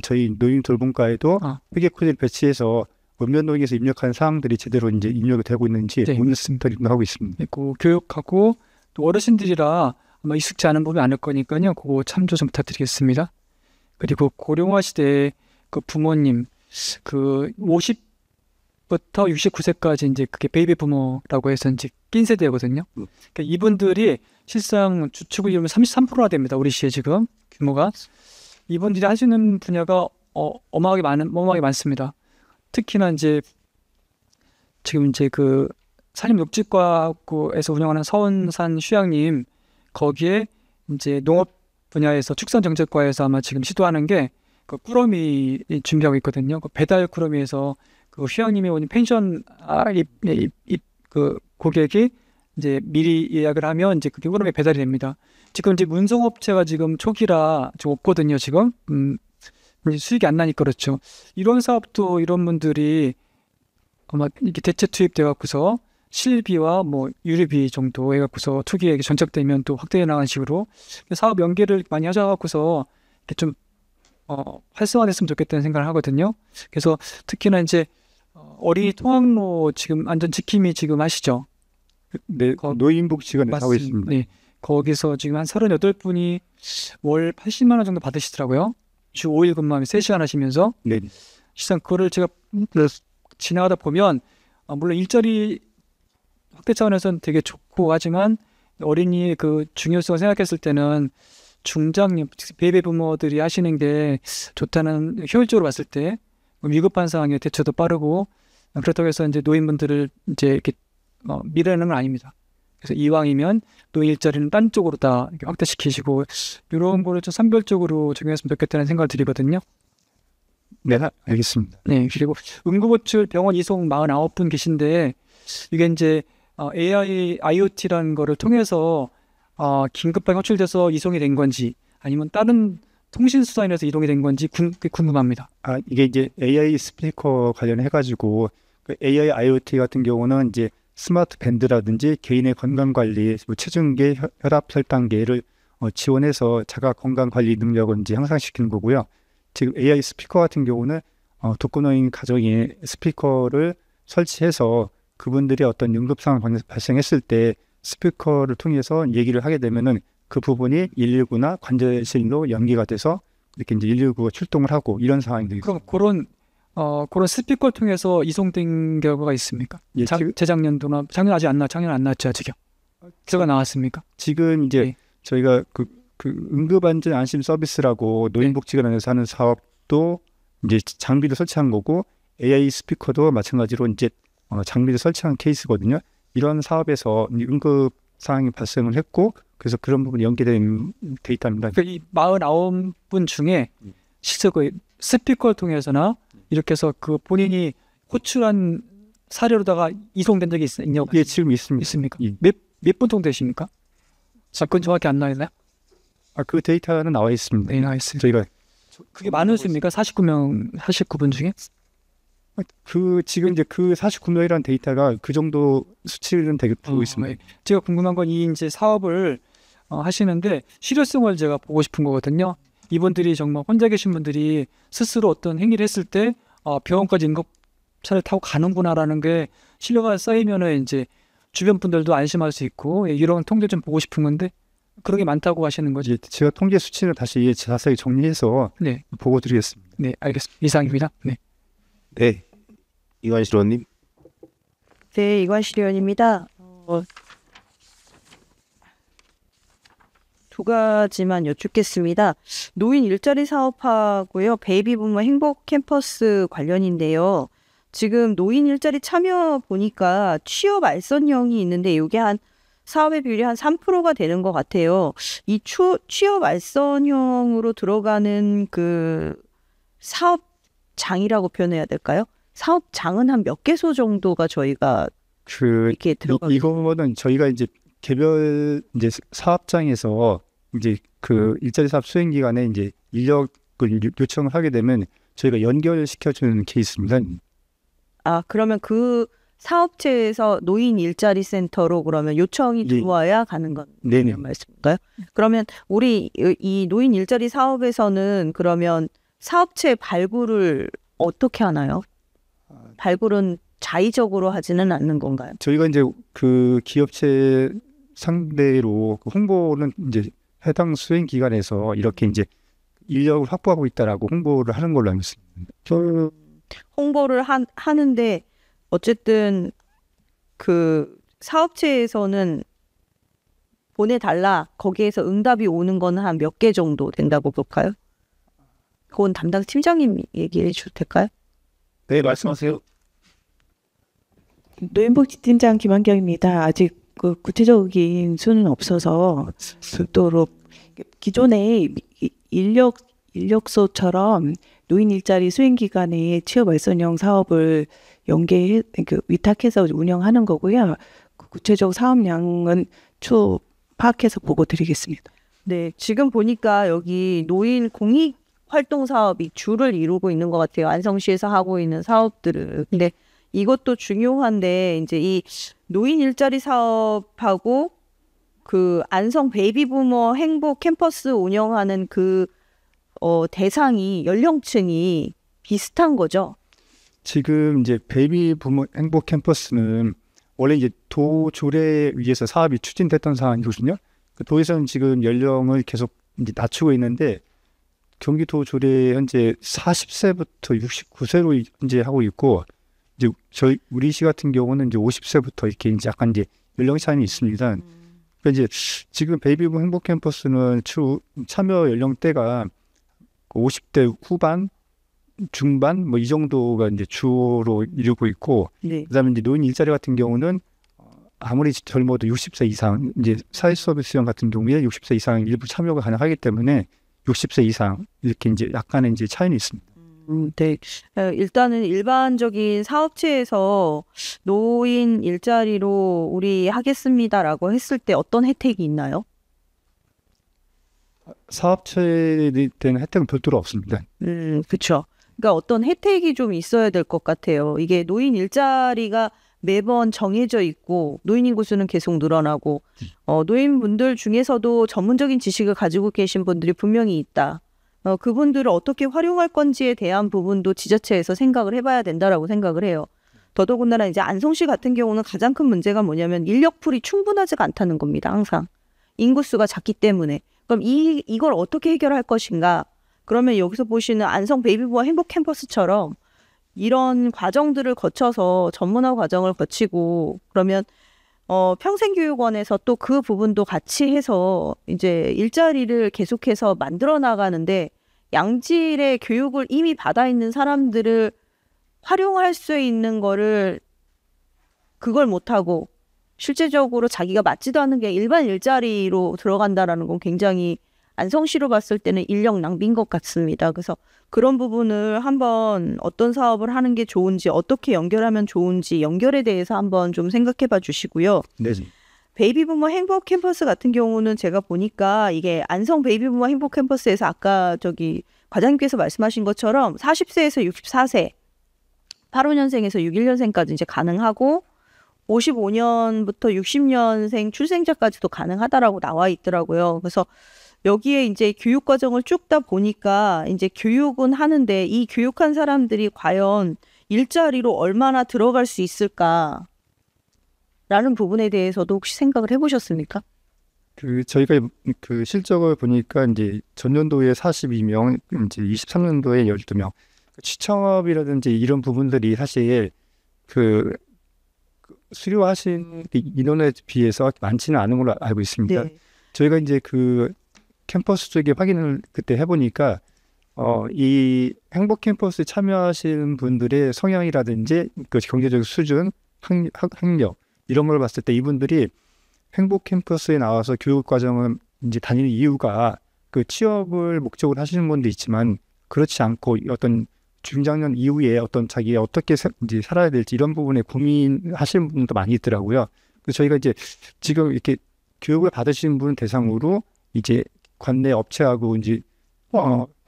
저희 노인 돌봄과에도 회계 코디를 배치해서 읍면동에서 입력한 사항들이 제대로 이제 입력이 되고 있는지 모니터링을 하고 있습니다. 네, 그 교육하고 또 어르신들이라 아마 익숙지 않은 부분이 많을 거니까요. 그거 참조 좀 부탁드리겠습니다. 그리고 고령화 시대에 그 부모님 그 50부터 69세까지 이제 그게 베이비 부모라고 해서 이제 낀 세대거든요. 그러니까 이분들이 실상 주축을 이루면 33%나 됩니다. 우리 시에 지금 규모가 이분들이 하시는 분야가 어마어마하게 많습니다. 특히나 이제 지금 이제 그 산림녹지과학부에서 운영하는 서원산 휴양림 거기에 이제 농업 분야에서 축산정책과에서 아마 지금 시도하는 게 그 꾸러미 준비하고 있거든요. 그 배달 꾸러미에서 그 휴양림에 오는 펜션 그 고객이 이제 미리 예약을 하면 이제 그게 꾸러미 배달이 됩니다. 지금 이제 운송업체가 지금 초기라 좀 없거든요. 지금 수익이 안 나니까 그렇죠. 이런 사업도 이런 분들이 아마 이렇게 대체 투입돼 갖고서 실비와 뭐 유류비 정도 해갖고서 투기액이 전착되면 또 확대해 나가는 식으로 사업 연계를 많이 하셔갖고서 이렇게 좀 활성화됐으면 좋겠다는 생각을 하거든요. 그래서 특히나 이제 어린이 통학로 지금 안전 지킴이 지금 하시죠? 네, 노인복지관에 하고 있습니다. 네, 거기서 지금 한 38분이 월 80만 원 정도 받으시더라고요. 주 5일 근무하면 3시간 하시면서. 네. 실상 그거를 제가 지나가다 보면 물론 일자리 확대 차원에서는 되게 좋고 하지만 어린이의 그 중요성을 생각했을 때는 중장년 베이비 부모들이 하시는 게 좋다는 효율적으로 봤을 때 위급한 상황에 대처도 빠르고 그렇다고 해서 이제 노인분들을 이제 이렇게 미래는 건 아닙니다. 그래서 이왕이면 노인 일자리는 딴 쪽으로 다 이렇게 확대시키시고 이런 거를 좀 선별적으로 적용했으면 좋겠다는 생각을 드리거든요. 네, 알겠습니다. 네, 그리고 응급호출 병원 이송 49분 계신데 이게 이제 AI, IoT라는 거를 통해서 긴급하게 호출돼서 이송이 된 건지 아니면 다른 통신 수단에서 이동이 된 건지 궁금합니다. 이게 이제 AI 스피커 관련해가지고 그 AI IoT 같은 경우는 이제 스마트 밴드라든지 개인의 건강 관리, 체중계, 혈압, 혈당계를 지원해서 자가 건강 관리 능력을 이제 향상시키는 거고요. 지금 AI 스피커 같은 경우는 독거노인 가정에 스피커를 설치해서 그분들이 어떤 응급 상황 발생했을 때 스피커를 통해서 얘기를 하게 되면은 그 부분이 119나 관제실로 연기가 돼서 이렇게 이제 119가 출동을 하고 이런 상황들이 있습니다. 그럼 그런 스피커를 통해서 이송된 결과가 있습니까? 예, 재작년도나 작년 안 나왔죠 아직요. 결과 나왔습니까? 지금 이제 네. 저희가 그 응급안전 안심 서비스라고 노인복지관에서 하는 사업 사업도 이제 장비를 설치한 거고 AI 스피커도 마찬가지로 이제 장비를 설치한 케이스거든요. 이런 사업에서 응급 상황이 발생을 했고 그래서 그런 부분이 연계된 데이터입니다. 그러니까 이 49분 중에 실제 그 스피커를 통해서나 이렇게 해서 그 본인이 호출한 사례로다가 이송된 적이 있냐고? 예, 지금 있습니다. 있습니까? 예. 몇 분 정도 되십니까? 그건 정확히 안 나와 있나요? 그 데이터는 나와 있습니다. 네, 나와 있어요. 저희가 그게 많은 수입니까? 49분 중에? 지금 이제 그 49명이라는 데이터가 그 정도 수치는 되고 있습니다. 제가 궁금한 건 이 이제 사업을 하시는데 실효성을 제가 보고 싶은 거거든요. 이분들이 정말 혼자 계신 분들이 스스로 어떤 행위를 했을 때 병원까지 응급차를 타고 가는구나라는 게 신뢰가 쌓이면은 이제 주변 분들도 안심할 수 있고 이런 통계 좀 보고 싶은 건데 그런 게 많다고 하시는 거죠? 제가 통계 수치를 다시 자세히 정리해서 네, 보고 드리겠습니다. 네, 알겠습니다. 이상입니다. 네. 네, 이관실 의원님. 네, 이관실 의원입니다. 두 가지만 여쭙겠습니다. 노인 일자리 사업하고요. 베이비 부모 행복 캠퍼스 관련인데요. 지금 노인 일자리 참여 보니까 취업 알선형이 있는데 이게 한 사업의 비율이 한 3%가 되는 것 같아요. 이 취업 알선형으로 들어가는 그 사업장이라고 표현해야 될까요? 사업장은 한 몇 개소 정도가 저희가 이렇게 들어가. 이거는 저희가 이제 개별 이제 사업장에서 이제 그 일자리 사업 수행 기간에 이제 인력을 요청을 하게 되면 저희가 연결시켜 주는 케이스입니다. 그러면 그 사업체에서 노인 일자리 센터로 그러면 요청이 들어와야 가는 건 네네 말씀인가요? 그러면 우리 이 노인 일자리 사업에서는 그러면 사업체 발굴을 어떻게 하나요? 발굴은 자의적으로 하지는 않는 건가요? 저희가 이제 그 기업체 상대로 홍보는 이제 해당 수행 기관에서 이렇게 이제 인력을 확보하고 있다라고 홍보를 하는 걸로 알고 있습니다. 홍보를 하는데 어쨌든 그 사업체에서는 보내달라 거기에서 응답이 오는 거는 한 몇 개 정도 된다고 볼까요? 그건 담당 팀장님 얘기해 주셔도 될까요? 네, 말씀하세요. 노인복지팀장 김한경입니다. 아직 그 구체적인 수는 없어서 별도로 기존의 인력소처럼 노인 일자리 수행 기간에 취업 알선형 사업을 위탁해서 운영하는 거고요. 그 구체적 사업량은 추후 파악해서 보고 드리겠습니다. 네, 지금 보니까 여기 노인 공익 활동 사업이 주를 이루고 있는 것 같아요. 안성시에서 하고 있는 사업들을. 근데 이것도 중요한데 이제 이 노인 일자리 사업하고 그 안성 베이비부머 행복 캠퍼스 운영하는 그 대상이 연령층이 비슷한 거죠. 지금 이제 베이비 부모 행복 캠퍼스는 원래 이제 도조례에 의해서 사업이 추진됐던 상황이거든요. 그 도에서는 지금 연령을 계속 이제 낮추고 있는데 경기도 조례 현재 40세부터 69세로 이제 하고 있고 이제 우리 시 같은 경우는 이제 50세부터 이렇게 이제 약간 이제 연령 차이는 있습니다. 그러니까 이제 지금 베이비붐 행복 캠퍼스는 참여 연령대가 50대 후반, 중반 뭐 이 정도가 이제 주로 이루고 있고, 네. 그다음에 이제 노인 일자리 같은 경우는 아무리 젊어도 60세 이상 이제 사회 서비스형 같은 경우에 60세 이상 일부 참여가 가능하기 때문에 60세 이상 이렇게 이제 약간의 이제 차이는 있습니다. 네. 일단은 일반적인 사업체에서 노인 일자리로 우리 하겠습니다라고 했을 때 어떤 혜택이 있나요? 사업체에 대한 혜택은 별도로 없습니다. 그렇죠. 그러니까 어떤 혜택이 좀 있어야 될 것 같아요. 이게 노인 일자리가 매번 정해져 있고 노인 인구 수는 계속 늘어나고 노인분들 중에서도 전문적인 지식을 가지고 계신 분들이 분명히 있다. 그분들을 어떻게 활용할 건지에 대한 부분도 지자체에서 생각을 해봐야 된다라고 생각을 해요. 더더군다나 이제 안성시 같은 경우는 가장 큰 문제가 뭐냐면 인력풀이 충분하지가 않다는 겁니다. 항상 인구수가 작기 때문에. 그럼 이걸 어떻게 해결할 것인가? 그러면 여기서 보시는 안성 베이비부머 행복 캠퍼스처럼 이런 과정들을 거쳐서 전문화 과정을 거치고 그러면 평생교육원에서 또 그 부분도 같이 해서 이제 일자리를 계속해서 만들어 나가는데 양질의 교육을 이미 받아 있는 사람들을 활용할 수 있는 거를 그걸 못하고 실제적으로 자기가 맞지도 않는 게 일반 일자리로 들어간다라는 건 굉장히 안성시로 봤을 때는 인력 낭비인 것 같습니다. 그래서 그런 부분을 한번 어떤 사업을 하는 게 좋은지 어떻게 연결하면 좋은지 연결에 대해서 한번 좀 생각해 봐 주시고요. 네. 베이비부머 행복 캠퍼스 같은 경우는 제가 보니까 이게 안성 베이비부머 행복 캠퍼스에서 아까 저기 과장님께서 말씀하신 것처럼 40세에서 64세 85년생에서 61년생까지 이제 가능하고 55년부터 60년생 출생자까지도 가능하다라고 나와 있더라고요. 그래서 여기에 이제 교육 과정을 쭉 다 보니까 이제 교육은 하는데 이 교육한 사람들이 과연 일자리로 얼마나 들어갈 수 있을까라는 부분에 대해서도 혹시 생각을 해보셨습니까? 저희가 그 실적을 보니까 이제 전년도에 42명, 이제 23년도에 12명. 취청업이라든지 이런 부분들이 사실 그 수료하신 인원에 비해서 많지는 않은 걸로 알고 있습니다. 네. 저희가 이제 그 캠퍼스 쪽에 확인을 그때 해보니까 이 행복 캠퍼스에 참여하신 분들의 성향이라든지 그 경제적 수준, 학력 이런 걸 봤을 때 이분들이 행복 캠퍼스에 나와서 교육 과정을 이제 다니는 이유가 그 취업을 목적으로 하시는 분도 있지만 그렇지 않고 어떤 중장년 이후에 어떤 자기가 어떻게 이제 살아야 될지 이런 부분에 고민하시는 분도 많이 있더라고요. 그래서 저희가 이제 지금 이렇게 교육을 받으시는 분 대상으로 이제 관내 업체하고 이제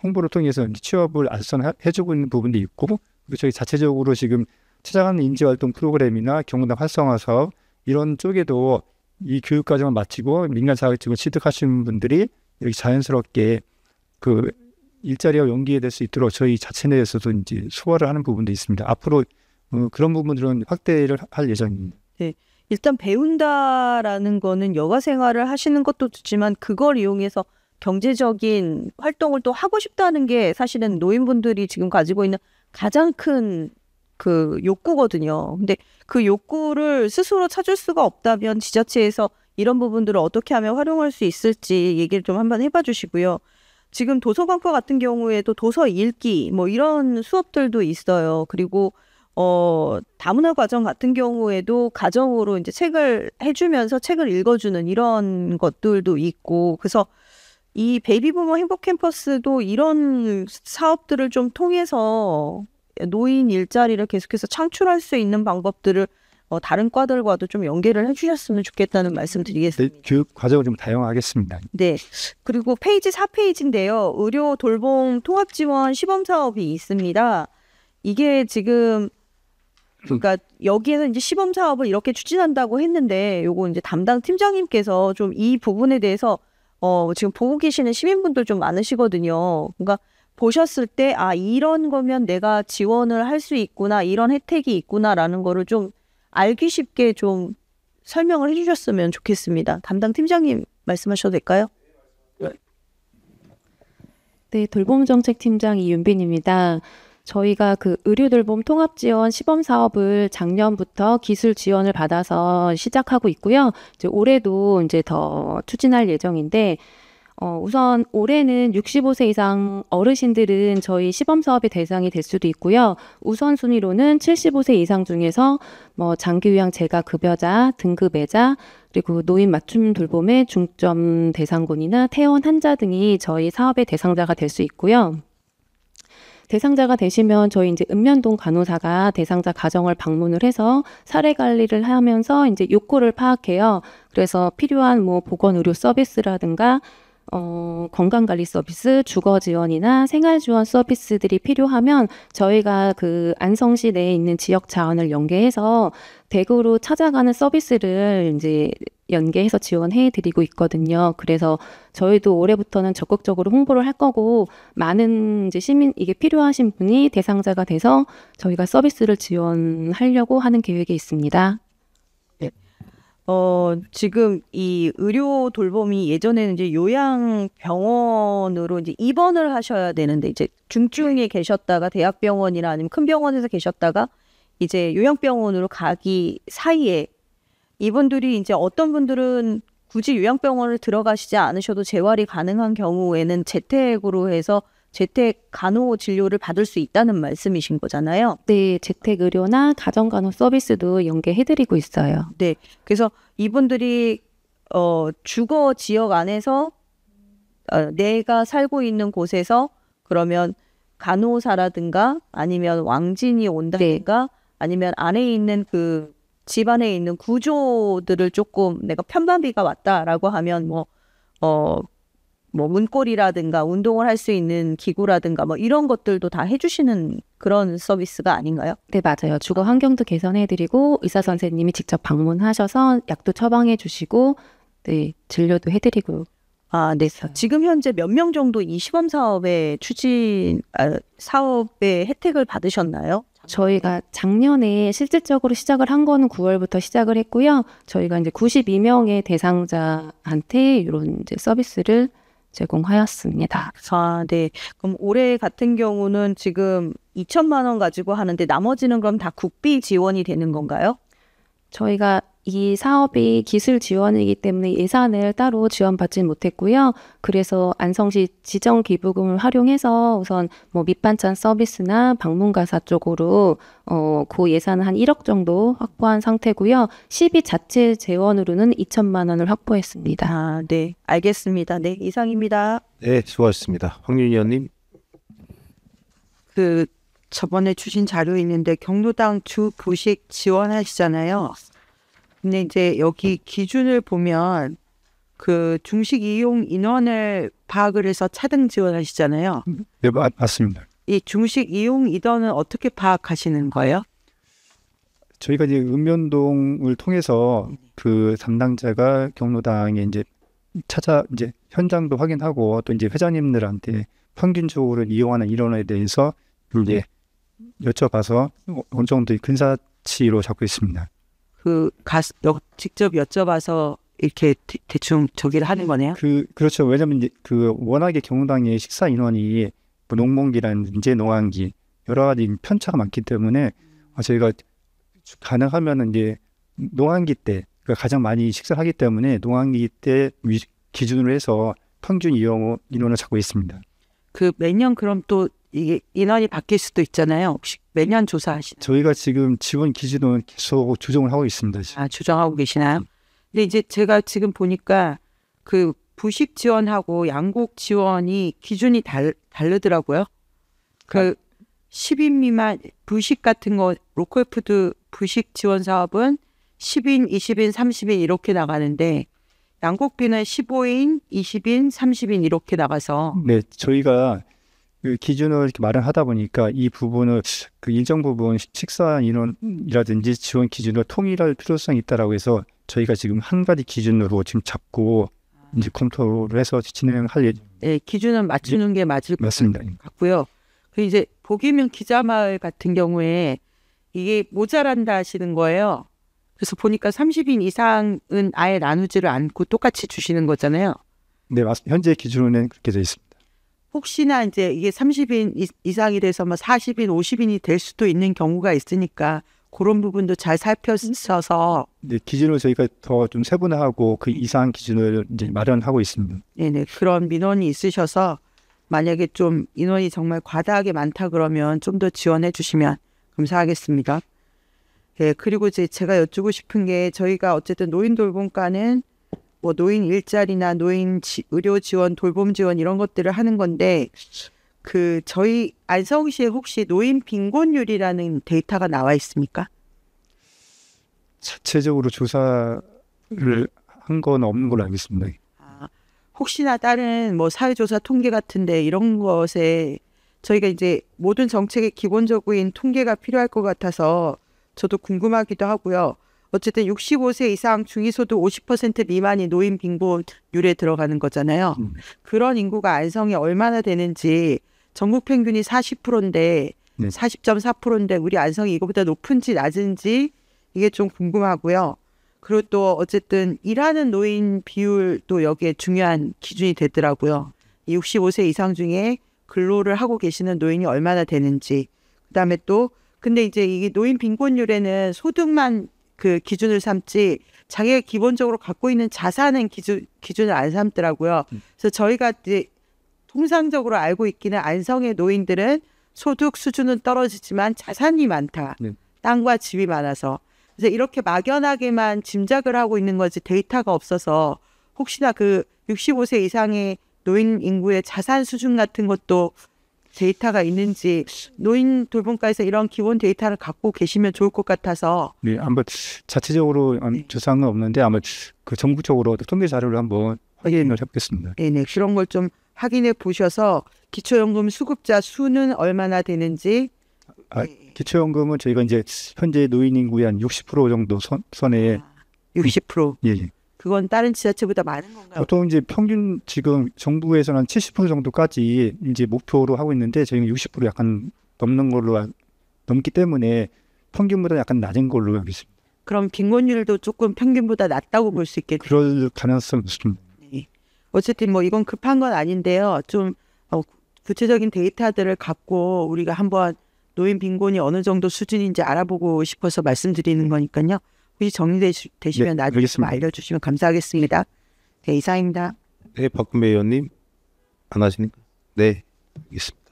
홍보를 통해서 이제 취업을 알선해주고 있는 부분도 있고, 그리고 저희 자체적으로 지금 찾아가는 인재활동 프로그램이나 경로당 활성화 사업 이런 쪽에도 이 교육 과정을 마치고 민간 자격증을 취득하시는 분들이 이렇게 자연스럽게 그 일자리와 연계될 수 있도록 저희 자체 내에서도 이제 소화를 하는 부분도 있습니다. 앞으로 그런 부분들은 확대를 할 예정입니다. 네. 일단 배운다라는 거는 여가 생활을 하시는 것도 좋지만 그걸 이용해서 경제적인 활동을 또 하고 싶다는 게 사실은 노인분들이 지금 가지고 있는 가장 큰 그 욕구거든요. 근데 그 욕구를 스스로 찾을 수가 없다면 지자체에서 이런 부분들을 어떻게 하면 활용할 수 있을지 얘기를 좀 한번 해봐 주시고요. 지금 도서관과 같은 경우에도 도서 읽기 뭐 이런 수업들도 있어요. 그리고 다문화 과정 같은 경우에도 가정으로 이제 책을 해주면서 책을 읽어주는 이런 것들도 있고, 그래서 이 베이비부머 행복 캠퍼스도 이런 사업들을 좀 통해서 노인 일자리를 계속해서 창출할 수 있는 방법들을 다른 과들과도 좀 연계를 해주셨으면 좋겠다는 말씀 드리겠습니다. 네, 교육 과정을 좀 다양화하겠습니다. 네. 그리고 페이지 4페이지인데요. 의료 돌봄 통합 지원 시범 사업이 있습니다. 이게 지금 그러니까 여기에서 이제 시범 사업을 이렇게 추진한다고 했는데 요거 이제 담당 팀장님께서 좀 이 부분에 대해서 지금 보고 계시는 시민분들 좀 많으시거든요. 그러니까 보셨을 때 이런 거면 내가 지원을 할 수 있구나, 이런 혜택이 있구나라는 거를 좀 알기 쉽게 좀 설명을 해주셨으면 좋겠습니다. 담당 팀장님 말씀하셔도 될까요? 네, 돌봄정책팀장 이윤빈입니다. 저희가 그 의료돌봄 통합지원 시범사업을 작년부터 기술 지원을 받아서 시작하고 있고요. 이제 올해도 이제 더 추진할 예정인데, 우선 올해는 65세 이상 어르신들은 저희 시범사업의 대상이 될 수도 있고요. 우선순위로는 75세 이상 중에서 뭐 장기요양 재가급여자, 등급애자, 그리고 노인 맞춤 돌봄의 중점 대상군이나 퇴원 환자 등이 저희 사업의 대상자가 될 수 있고요. 대상자가 되시면 저희 이제 읍면동 간호사가 대상자 가정을 방문을 해서 사례 관리를 하면서 이제 욕구를 파악해요. 그래서 필요한 뭐 보건 의료 서비스라든가 건강관리 서비스, 주거 지원이나 생활 지원 서비스들이 필요하면 저희가 그 안성시 내에 있는 지역 자원을 연계해서 댁으로 찾아가는 서비스를 이제 연계해서 지원해 드리고 있거든요. 그래서 저희도 올해부터는 적극적으로 홍보를 할 거고, 많은 이제 시민, 이게 필요하신 분이 대상자가 돼서 저희가 서비스를 지원하려고 하는 계획이 있습니다. 지금 이 의료 돌봄이 예전에는 이제 요양병원으로 이제 입원을 하셔야 되는데, 이제 중증에 계셨다가 대학병원이나 아니면 큰 병원에서 계셨다가 이제 요양병원으로 가기 사이에 이분들이 이제 어떤 분들은 굳이 요양병원을 들어가시지 않으셔도 재활이 가능한 경우에는 재택으로 해서 재택 간호 진료를 받을 수 있다는 말씀이신 거잖아요. 네, 재택 의료나 가정간호 서비스도 연계해드리고 있어요. 네. 그래서 이분들이 주거 지역 안에서 내가 살고 있는 곳에서 그러면 간호사라든가 아니면 왕진이 온다든가 아니면 안에 있는 그 집 안에 있는 구조들을 조금 내가 편반비가 왔다라고 하면 뭐 문고리라든가 운동을 할 수 있는 기구라든가 뭐 이런 것들도 다 해주시는 그런 서비스가 아닌가요? 네, 맞아요. 주거 환경도 개선해드리고 의사 선생님이 직접 방문하셔서 약도 처방해주시고 네, 진료도 해드리고. 아, 네. 지금 현재 몇 명 정도 이 시범 사업의 사업의 혜택을 받으셨나요? 저희가 작년에 실질적으로 시작을 한 거는 9월부터 시작을 했고요. 저희가 이제 92명의 대상자한테 이런 이제 서비스를 제공하였습니다. 아, 네. 그럼 올해 같은 경우는 지금 2천만 원 가지고 하는데 나머지는 그럼 다 국비 지원이 되는 건가요? 저희가 이 사업이 기술 지원이기 때문에 예산을 따로 지원받지 못했고요. 그래서 안성시 지정기부금을 활용해서 우선 뭐 밑반찬 서비스나 방문가사 쪽으로 그 예산은 한 1억 정도 확보한 상태고요. 시비 자체 재원으로는 2천만 원을 확보했습니다. 아, 네. 알겠습니다. 네, 이상입니다. 네, 수고하셨습니다. 황윤희 의원님. 그 저번에 주신 자료 있는데 경로당 주 부식 지원하시잖아요. 근데 이제 여기 기준을 보면 그 중식 이용 인원을 파악을 해서 차등 지원하시잖아요. 네, 맞습니다. 이 중식 이용 인원은 어떻게 파악하시는 거예요? 저희가 이제 읍면동을 통해서 그 담당자가 경로당에 이제 이제 현장도 확인하고 또 이제 회장님들한테 평균적으로 이용하는 인원에 대해서 이제 여쭤봐서 어느 정도의 근사치로 잡고 있습니다. 직접 여쭤봐서 이렇게 대충 저기를 하는 거네요. 그렇죠. 왜냐면 이제 워낙에 경로당의 식사 인원이 뭐 농번기라든지 농한기 여러 가지 편차가 많기 때문에 저희가 가능하면 이제 농한기 때 가장 많이 식사를 하기 때문에 농한기 때 기준으로 해서 평균 인원을 잡고 있습니다. 매년 그럼 또 이게 인원이 바뀔 수도 있잖아요. 혹시 매년 조사하시나요? 저희가 지금 지원 기준은 계속 조정을 하고 있습니다. 지금. 아, 조정하고 계시나요? 근데 이제 제가 지금 보니까 그 부식 지원하고 양곡 지원이 기준이 다르더라고요. 10인 미만 부식 같은 거 로컬푸드 부식 지원 사업은 10인, 20인, 30인 이렇게 나가는데 양곡비는 15인, 20인, 30인 이렇게 나가서 네, 저희가 그 기준을 이렇게 마련하다 보니까 이 부분을 그 일정 부분 식사 인원이라든지 지원 기준을 통일할 필요성이 있다라고 해서 저희가 지금 한 가지 기준으로 지금 잡고 이제 검토를 해서 진행할 예정. 네, 기준은 맞추는 게 맞을 것 맞습니다. 같고요. 그 이제 보기면 기자마을 같은 경우에 이게 모자란다 하시는 거예요. 그래서 보니까 30인 이상은 아예 나누지를 않고 똑같이 주시는 거잖아요. 네, 맞습니다. 현재 기준은 그렇게 되어 있습니다. 혹시나 이제 이게 30인 이상이 돼서 뭐 40인, 50인이 될 수도 있는 경우가 있으니까 그런 부분도 잘 살펴서 네, 기준을 저희가 더 좀 세분화하고 그 이상 기준을 이제 마련하고 있습니다. 네네, 그런 민원이 있으셔서 만약에 좀 인원이 정말 과다하게 많다 그러면 좀 더 지원해 주시면 감사하겠습니다. 네, 그리고 이제 제가 여쭈고 싶은 게 저희가 어쨌든 노인 돌봄과는 뭐 노인 일자리나 노인 의료 지원, 돌봄 지원 이런 것들을 하는 건데 저희 안성시에 혹시 노인 빈곤율이라는 데이터가 나와 있습니까? 자체적으로 조사를 한 건 없는 걸로 알고 있습니다. 혹시나 다른 뭐 사회조사 통계 같은데 이런 것에 저희가 이제 모든 정책의 기본적인 통계가 필요할 것 같아서 저도 궁금하기도 하고요. 어쨌든 65세 이상 중위소득 50% 미만이 노인 빈곤율에 들어가는 거잖아요. 그런 인구가 안성에 얼마나 되는지 전국 평균이 40%인데 네. 40.4%인데 우리 안성이 이거보다 높은지 낮은지 이게 좀 궁금하고요. 그리고 또 어쨌든 일하는 노인 비율도 여기에 중요한 기준이 되더라고요. 65세 이상 중에 근로를 하고 계시는 노인이 얼마나 되는지. 그다음에 또 근데 이제 이게 노인 빈곤율에는 소득만 그 기준을 삼지 자기가 기본적으로 갖고 있는 자산은 기준을 안 삼더라고요. 그래서 저희가 이제 통상적으로 알고 있기는 안성의 노인들은 소득 수준은 떨어지지만 자산이 많다. 네. 땅과 집이 많아서. 그래서 이렇게 막연하게만 짐작을 하고 있는 거지 데이터가 없어서 혹시나 그 65세 이상의 노인 인구의 자산 수준 같은 것도 데이터가 있는지 노인 돌봄과에서 이런 기본 데이터를 갖고 계시면 좋을 것 같아서. 네, 한번 자체적으로 조사는 없는데 아마 그 정부 쪽으로 통계 자료를 한번 확인을 해보겠습니다. 네네, 그런 걸 좀 확인해 보셔서 기초연금 수급자 수는 얼마나 되는지. 기초연금은 저희가 이제 현재 노인 인구의 한 60% 정도 선에 60%. 예. 그건 다른 지자체보다 많은 건가요? 보통 이제 평균 지금 정부에서는 한 70% 정도까지 이제 목표로 하고 있는데 저희는 60% 약간 넘기 때문에 평균보다 약간 낮은 걸로 알고 있습니다. 그럼 빈곤율도 조금 평균보다 낮다고 볼 수 있겠네요. 그럴 가능성이 있습니다. 어쨌든 뭐 이건 급한 건 아닌데요. 좀 구체적인 데이터들을 갖고 우리가 한번 노인 빈곤이 어느 정도 수준인지 알아보고 싶어서 말씀드리는 거니까요. 혹시 정리되시면 나중에 좀 알려주시면 감사하겠습니다. 네, 이상입니다. 네, 박근배 의원님 안 하십니까? 네, 알겠습니다.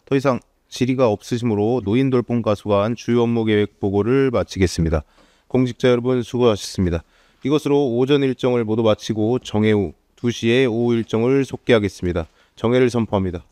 더 이상 질의가 없으시므로 노인 돌봄 가수관 주요 업무 계획 보고를 마치겠습니다. 공직자 여러분 수고하셨습니다. 이것으로 오전 일정을 모두 마치고 정해 후 2시에 오후 일정을 속개하겠습니다. 정회를 선포합니다.